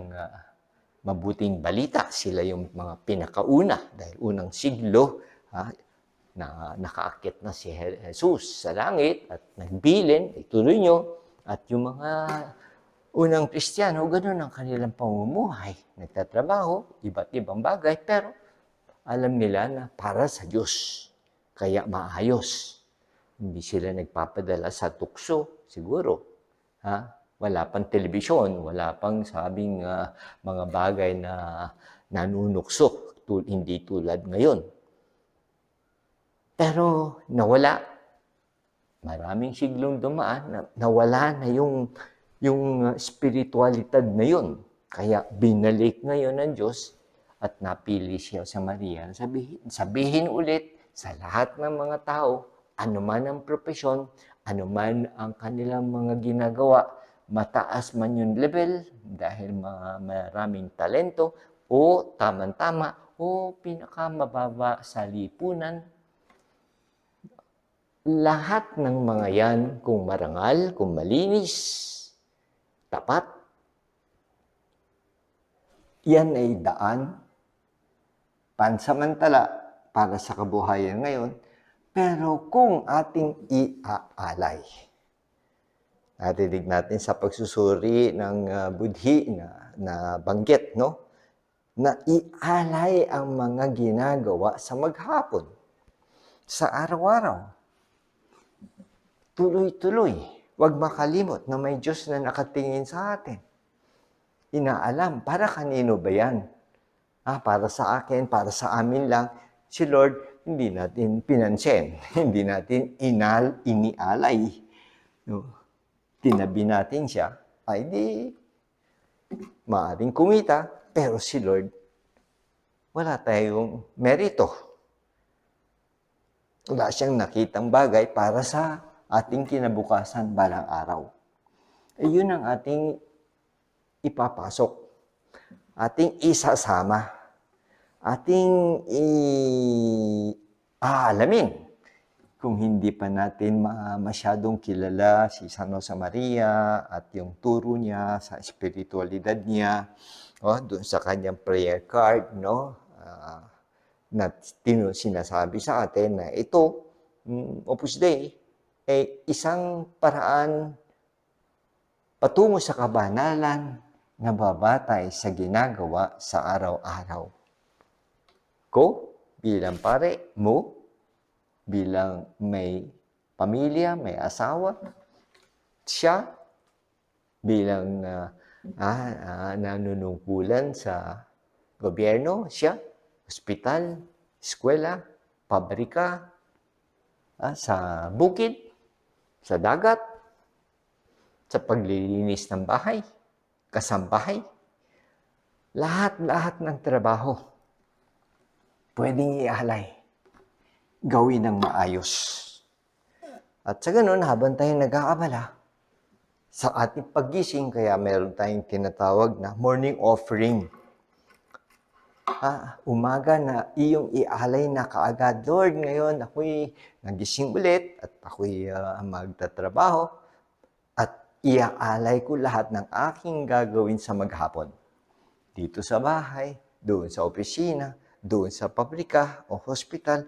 mabuting balita. Sila yung mga pinakauna dahil unang siglo na nakaakyat na si Jesus sa langit at nagbilin, ituloy nyo. At yung mga unang Kristiyano, ganun ang kanilang pamumuhay. Nagtatrabaho, iba't ibang bagay, pero alam nila na para sa Diyos. Kaya maayos. Hindi sila nagpapadala sa tukso, siguro. Wala pang telebisyon, wala pang sabing mga bagay na nanunukso, hindi tulad ngayon. Pero nawala. Maraming siglong dumaan, nawala na yung spiritualidad na yun. Kaya binalik ngayon ng Diyos at napili siya sa Maria. Sabihin ulit sa lahat ng mga tao, anuman ang propesyon, anuman ang kanilang mga ginagawa, mataas man yung level dahil maraming talento o tamang-tama o pinakamababa sa lipunan. Lahat ng mga yan, kung marangal, kung malinis, tapat, yan ay daan, pansamantala para sa kabuhayan ngayon, pero kung ating iaalay, narinig natin sa pagsusuri ng budhi na banggit, no? Na ialay ang mga ginagawa sa maghapon, sa araw-araw. Tuloy-tuloy. Huwag makalimot na may Diyos na nakatingin sa atin. inaalam. Para kanino ba yan? Para sa akin, para sa amin lang. Si Lord, hindi natin pinansin. Hindi natin inialay. No? Tinabi natin siya. Ay di, maaaring kumita. Pero si Lord, wala tayong merito. Wala siyang nakitang bagay para sa ating kinabukasan balang araw. Yun ang ating ipapasok. Ating isasama. Ating aalamin. Kung hindi pa natin masyadong kilala si San Jose Maria at yung turo niya sa espiritualidad niya, doon sa kanyang prayer card, na sinasabi sa atin na ito, Opus Dei, ay isang paraan patungo sa kabanalan na babatay sa ginagawa sa araw-araw. Ko, bilang pare mo, bilang may pamilya, may asawa, siya, bilang nanunungkulan sa gobyerno, siya, ospital, eskwela, pabrika, sa bukid, sa dagat, sa paglilinis ng bahay, kasambahay, lahat-lahat ng trabaho, pwedeng ialay, gawin ng maayos. At sa ganun, habang tayo nag-aabala sa ating paggising, kaya meron tayong tinatawag na morning offering. Umaga na iyong ialay na kaagad, Lord, ngayon ako'y nagising ulit at ako'y magtatrabaho at iaalay ko lahat ng aking gagawin sa maghapon. Dito sa bahay, doon sa opisina, doon sa pabrika o hospital,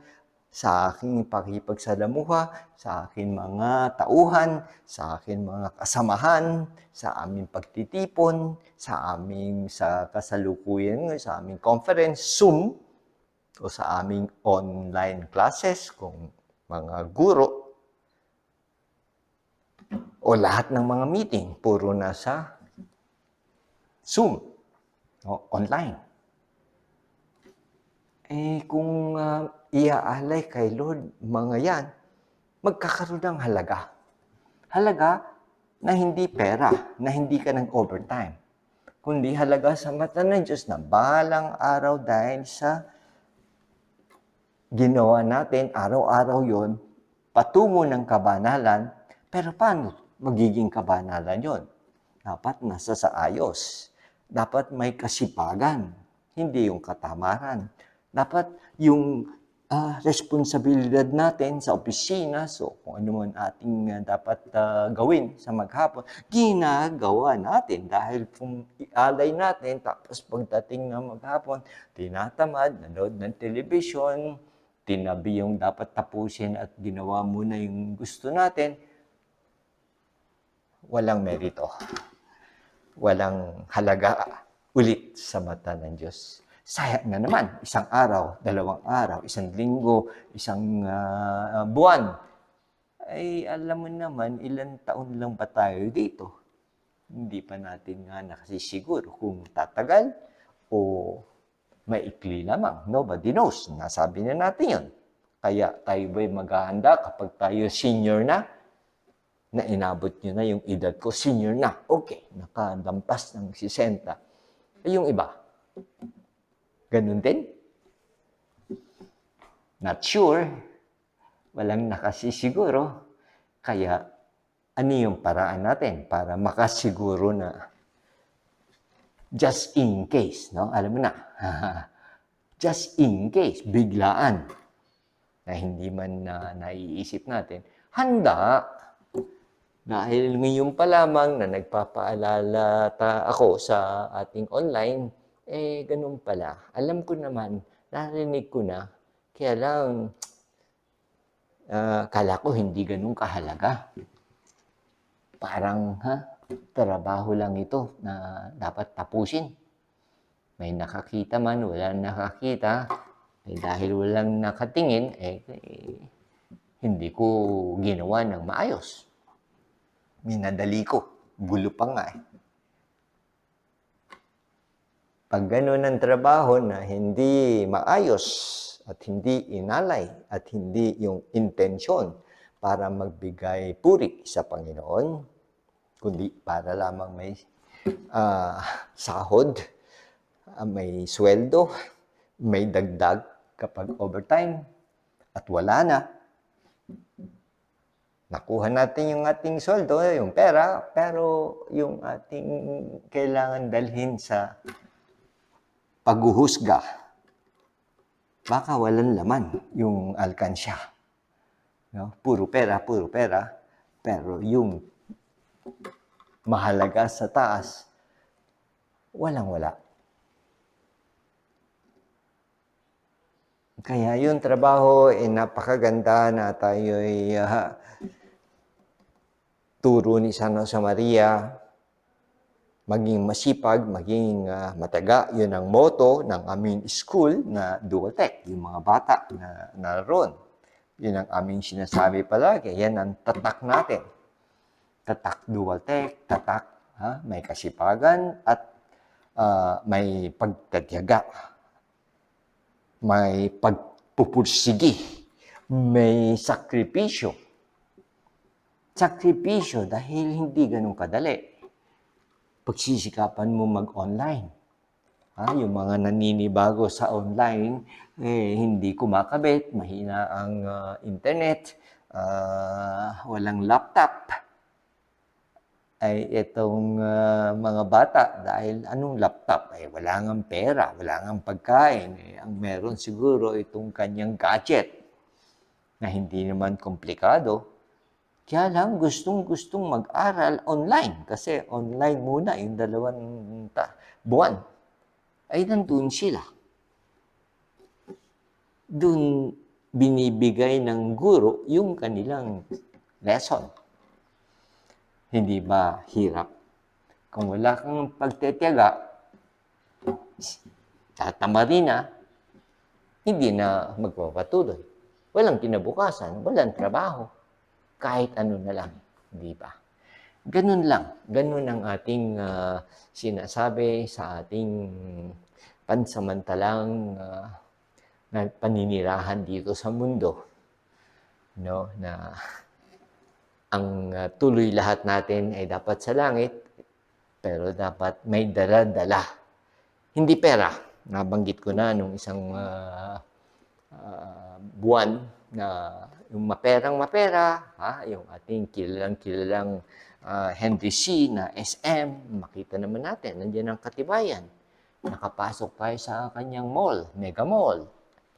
sa aking pakipagsalamuha, sa aking mga tauhan, sa aking mga kasamahan, sa aming pagtitipon, sa kasalukuyan, sa aming conference, Zoom, o sa aming online classes, kung mga guro, o lahat ng mga meeting, puro nasa Zoom, o online. Kung iaalay kay Lord, mga yan, magkakaroon ng halaga. Halaga na hindi pera, na hindi ka nag-overtime. Kundi halaga sa mata ng Diyos na balang araw dahil sa ginawa natin, araw-araw yon, patungo ng kabanalan. Pero paano magiging kabanalan yon? Dapat nasa sa ayos. Dapat may kasipagan, hindi yung katamaran. Dapat yung responsibilidad natin sa opisina, so kung ano man ating dapat gawin sa maghapon, ginagawa natin. Dahil kung ialay natin, tapos pagdating ng maghapon, tinatamad, nanood ng television, tinabi yung dapat tapusin at ginawa muna yung gusto natin, walang merito. Walang halaga ulit sa mata ng Diyos. Sayang na naman, isang araw, 2 araw, 1 linggo, isang buwan. Ay alam mo naman, ilang taon lang ba tayo dito? Hindi pa natin nga nakasisiguro kung tatagal o maikli lamang. Nobody knows. Nasabi na natin yun. Kaya tayo ba'y maghahanda kapag tayo senior na inabot nyo na yung edad ko, senior na. Okay, nakalampas ng 60. Yung iba, ganun din? Not sure. Walang nakasisiguro. Kaya, ano yung paraan natin para makasiguro na just in case, no? Alam mo na. Just in case, biglaan, na hindi man naiisip natin, handa. Dahil ngayon pa lamang na nagpapaalala ako sa ating online, ganun pala. Alam ko naman, narinig ko na, kaya lang, kala ko hindi ganun kahalaga. Parang, trabaho lang ito na dapat tapusin. May nakakita man, walang nakakita. Dahil walang nakatingin, hindi ko ginawa ng maayos. Minadali ko. Gulo pa nga . Pag ganun ang trabaho na hindi maayos at hindi inalay at hindi yung intensyon para magbigay puri sa Panginoon, kundi para lamang may sahod, may sweldo, may dagdag kapag overtime, at wala na. Nakuha natin yung ating sweldo, yung pera, pero yung ating kailangan dalhin sa paghuhusga, baka walang laman yung alkansya. No? Puro pera, pero yung mahalaga sa taas, walang-wala. Kaya yung trabaho ay napakaganda na tayo'y turo ni San Jose Maria, maging masipag, maging mataga. Yun ang motto ng aming school na Dualtech, yung mga bata na naroon. Yun ang aming sinasabi palagi. Yan ang tatak natin. Tatak Dualtech, tatak, may kasipagan at may pagtatiyaga. May pagpupursigi. May sakripisyo. Sakripisyo dahil hindi ganun kadali. Pagsisikapan mo mag-online. Yung mga naninibago sa online, hindi kumakabit, mahina ang internet, walang laptop. Ay itong mga bata, dahil anong laptop? Wala ngang pera, wala ngang pagkain. Ang meron siguro itong kanyang gadget na hindi naman komplikado. Kaya lang gustong-gustong mag-aral online kasi online muna yung 2 buwan. Ay nandun sila. Doon binibigay ng guro yung kanilang lesson. Hindi ba hirap? Kung wala kang pagtitiyaga, tatamarin na, hindi na magpapatuloy. Walang kinabukasan, walang trabaho. Kahit ano na lang, di ba? Ganun lang. Ganun ang ating sinasabi sa ating pansamantalang na paninirahan dito sa mundo. No? Na ang tuloy lahat natin ay dapat sa langit, pero dapat may dala-dala. Hindi pera. Nabanggit ko na nung isang buwan na yung mapera, yung ating kilalang Henry C. na SM, makita naman natin, nandiyan ang katibayan. Nakapasok tayo sa kanyang mall, Mega Mall,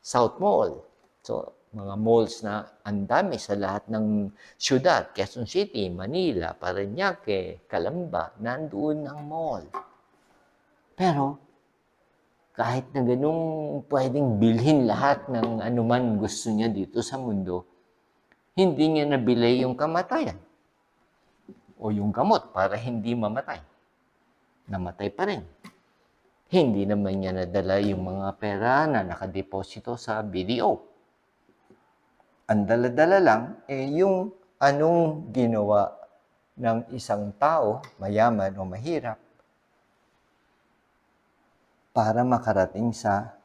South Mall. So, mga malls na ang dami sa lahat ng syudad, Quezon City, Manila, Parañaque, Calamba, nandoon ang mall. Pero, kahit na ganung pwedeng bilhin lahat ng anuman gusto niya dito sa mundo, hindi niya nabili yung kamatayan o yung gamot para hindi mamatay. Namatay pa rin. Hindi naman niya nadala yung mga pera na nakadeposito sa BDO. Ang dala-dala lang yung anong ginawa ng isang tao, mayaman o mahirap, para makarating sa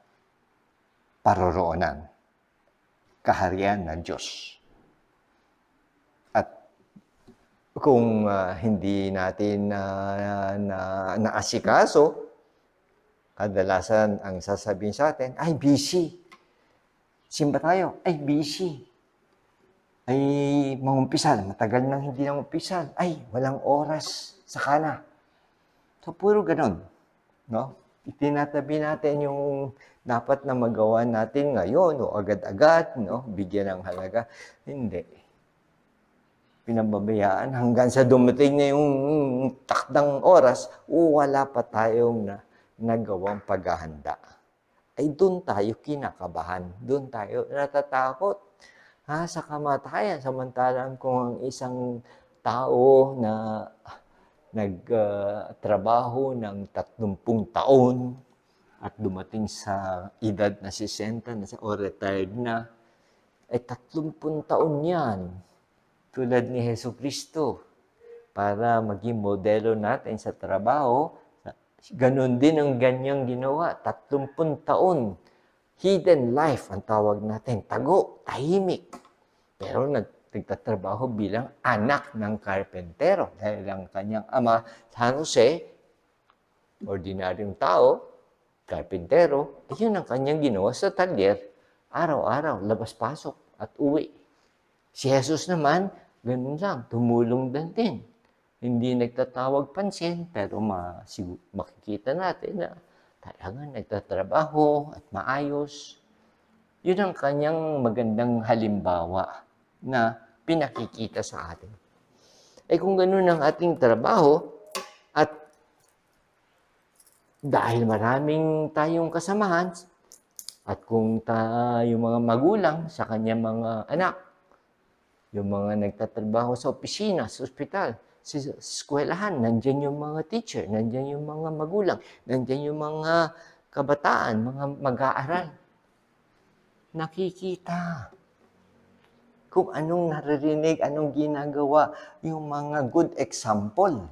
paroroonan, kaharian ng Diyos. At kung hindi natin naasikaso, kadalasan ang sasabihin sa atin, ay busy. Simba tayo, ay busy. Ay mangumpisal, matagal nang hindi nangumpisal. Ay, walang oras sa kana. So, puro ganun. No? Itinatabi natin yung dapat na magawa natin ngayon o agad-agad, no? Bigyan ng halaga. Hindi. Pinababayaan hanggang sa dumating na yung takdang oras, wala pa tayong nagawang paghahanda. Ay doon tayo kinakabahan. Doon tayo natatakot sa kamatayan. Samantalang kung ang isang tao na nagtrabaho ng 30 taon at dumating sa edad na 60 na o retired na, ay 30 taon yan tulad ni Jesucristo para maging modelo natin sa trabaho. Ganon din ang ganyang ginawa. 30 taon. Hidden life ang tawag natin. Tago, tahimik. Pero nagtatrabaho bilang anak ng karpentero. Dahil ang kanyang ama, San Jose, ordinaryong tao, karpentero, yun ang kanyang ginawa sa talyer. Araw-araw, labas-pasok at uwi. Si Jesus naman, ganun lang, tumulong din. Hindi nagtatawag pansin, pero makikita natin na talagang nagtatrabaho at maayos. Yun ang kanyang magandang halimbawa na pinakikita sa atin. Kung ganun ang ating trabaho, at dahil maraming tayong kasamahan, at kung yung mga magulang sa kanyang mga anak, yung mga nagtatrabaho sa opisina, sa ospital, sa eskwelahan, nandiyan yung mga teacher, nandiyan yung mga magulang, nandiyan yung mga kabataan, mga mag-aaral. Nakikita kung anong naririnig, anong ginagawa, yung mga good example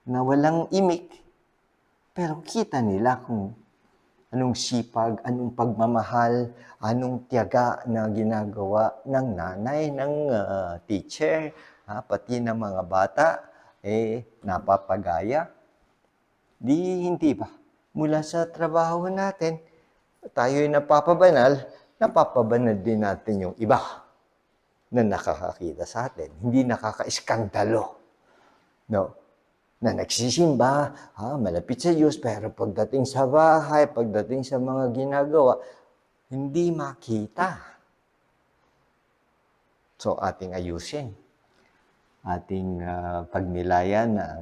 na walang imik, pero kita nila kung anong sipag, anong pagmamahal, anong tiyaga na ginagawa ng nanay, ng teacher, pati ng mga bata, napapagaya. Hindi ba? Mula sa trabaho natin, tayo'y napapabanal din natin yung iba na nakakakita sa atin. Hindi nakaka-iskandalo. No? Na nagsisimba, malapit sa Diyos, pero pagdating sa bahay, pagdating sa mga ginagawa, hindi makita. So, ating ayusin. Ating pagnilayan na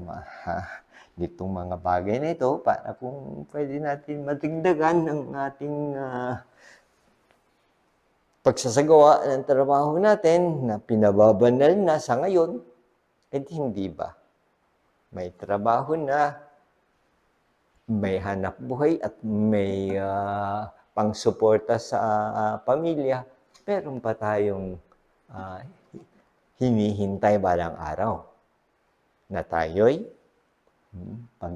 nitong mga bagay na ito para kung pwede natin madagdagan ng ating pagsasagawa ng trabaho natin na pinababanal na sa ngayon, hindi ba? May trabaho na, may hanap buhay at may pangsuporta sa pamilya, meron pa tayong hinihintay balang araw na tayo'y pag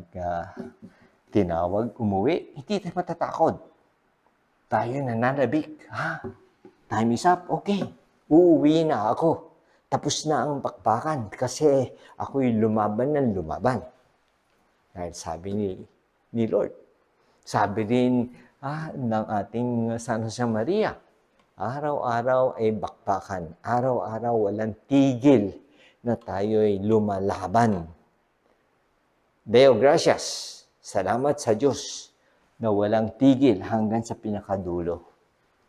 tinawag, umuwi, hindi tayo matatakot. Tayo nananabik. Time is up, okay. Uuwi na ako. Tapos na ang bakbakan kasi ako'y lumaban ng lumaban. Dahil sabi ni Lord. Sabi rin ng ating San Jose Maria, araw-araw ay bakbakan. Araw-araw walang tigil na tayo'y lumalaban. Deo gracias. Salamat sa Diyos na walang tigil hanggang sa pinakadulo.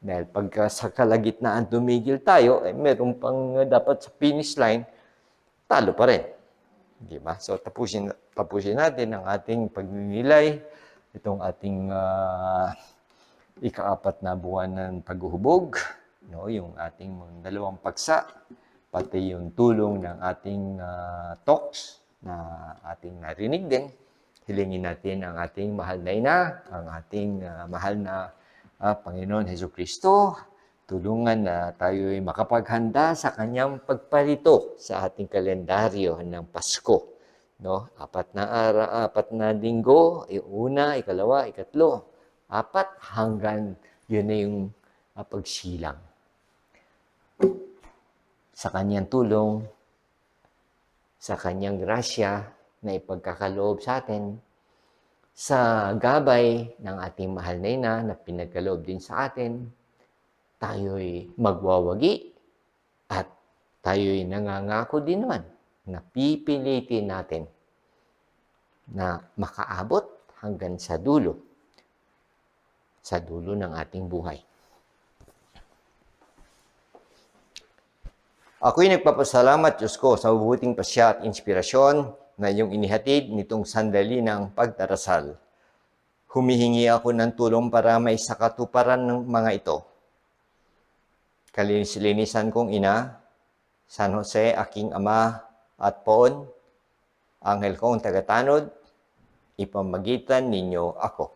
Dahil pagka sa kalagitnaan tumigil tayo, meron pang dapat sa finish line, talo pa rin. Di ba? So, tapusin natin ang ating pagninilay, itong ating ika-4 na buwan ng paghuhubog, yung ating 2 paksa, pati yung tulong ng ating talks na ating narinig din. Hilingin natin ang ating mahal na ina, ang ating mahal na Panginoon Hesukristo, tulungan na tayo'y makapaghanda sa kanyang pagparito sa ating kalendaryo ng Pasko. 4 na linggo, una, ikalawa, ikatlo, 4 hanggang yun na yung pagsilang. Sa kanyang tulong, sa kanyang grasya na ipagkakaloob sa atin, sa gabay ng ating mahal na ina na pinagkaloob din sa atin, tayo'y magwawagi at tayo'y nangangako din naman na pipilitin natin na makaabot hanggang sa dulo ng ating buhay. Ako'y nagpapasalamat, Diyos ko, sa mabuting pasya at inspirasyon na iyong inihatid nitong sandali ng pagdarasal. Humihingi ako ng tulong para may sakatuparan ng mga ito. Kalinis-linisan kong ina, San Jose, aking ama at poon, anghel kong tagatanod, ipamagitan ninyo ako.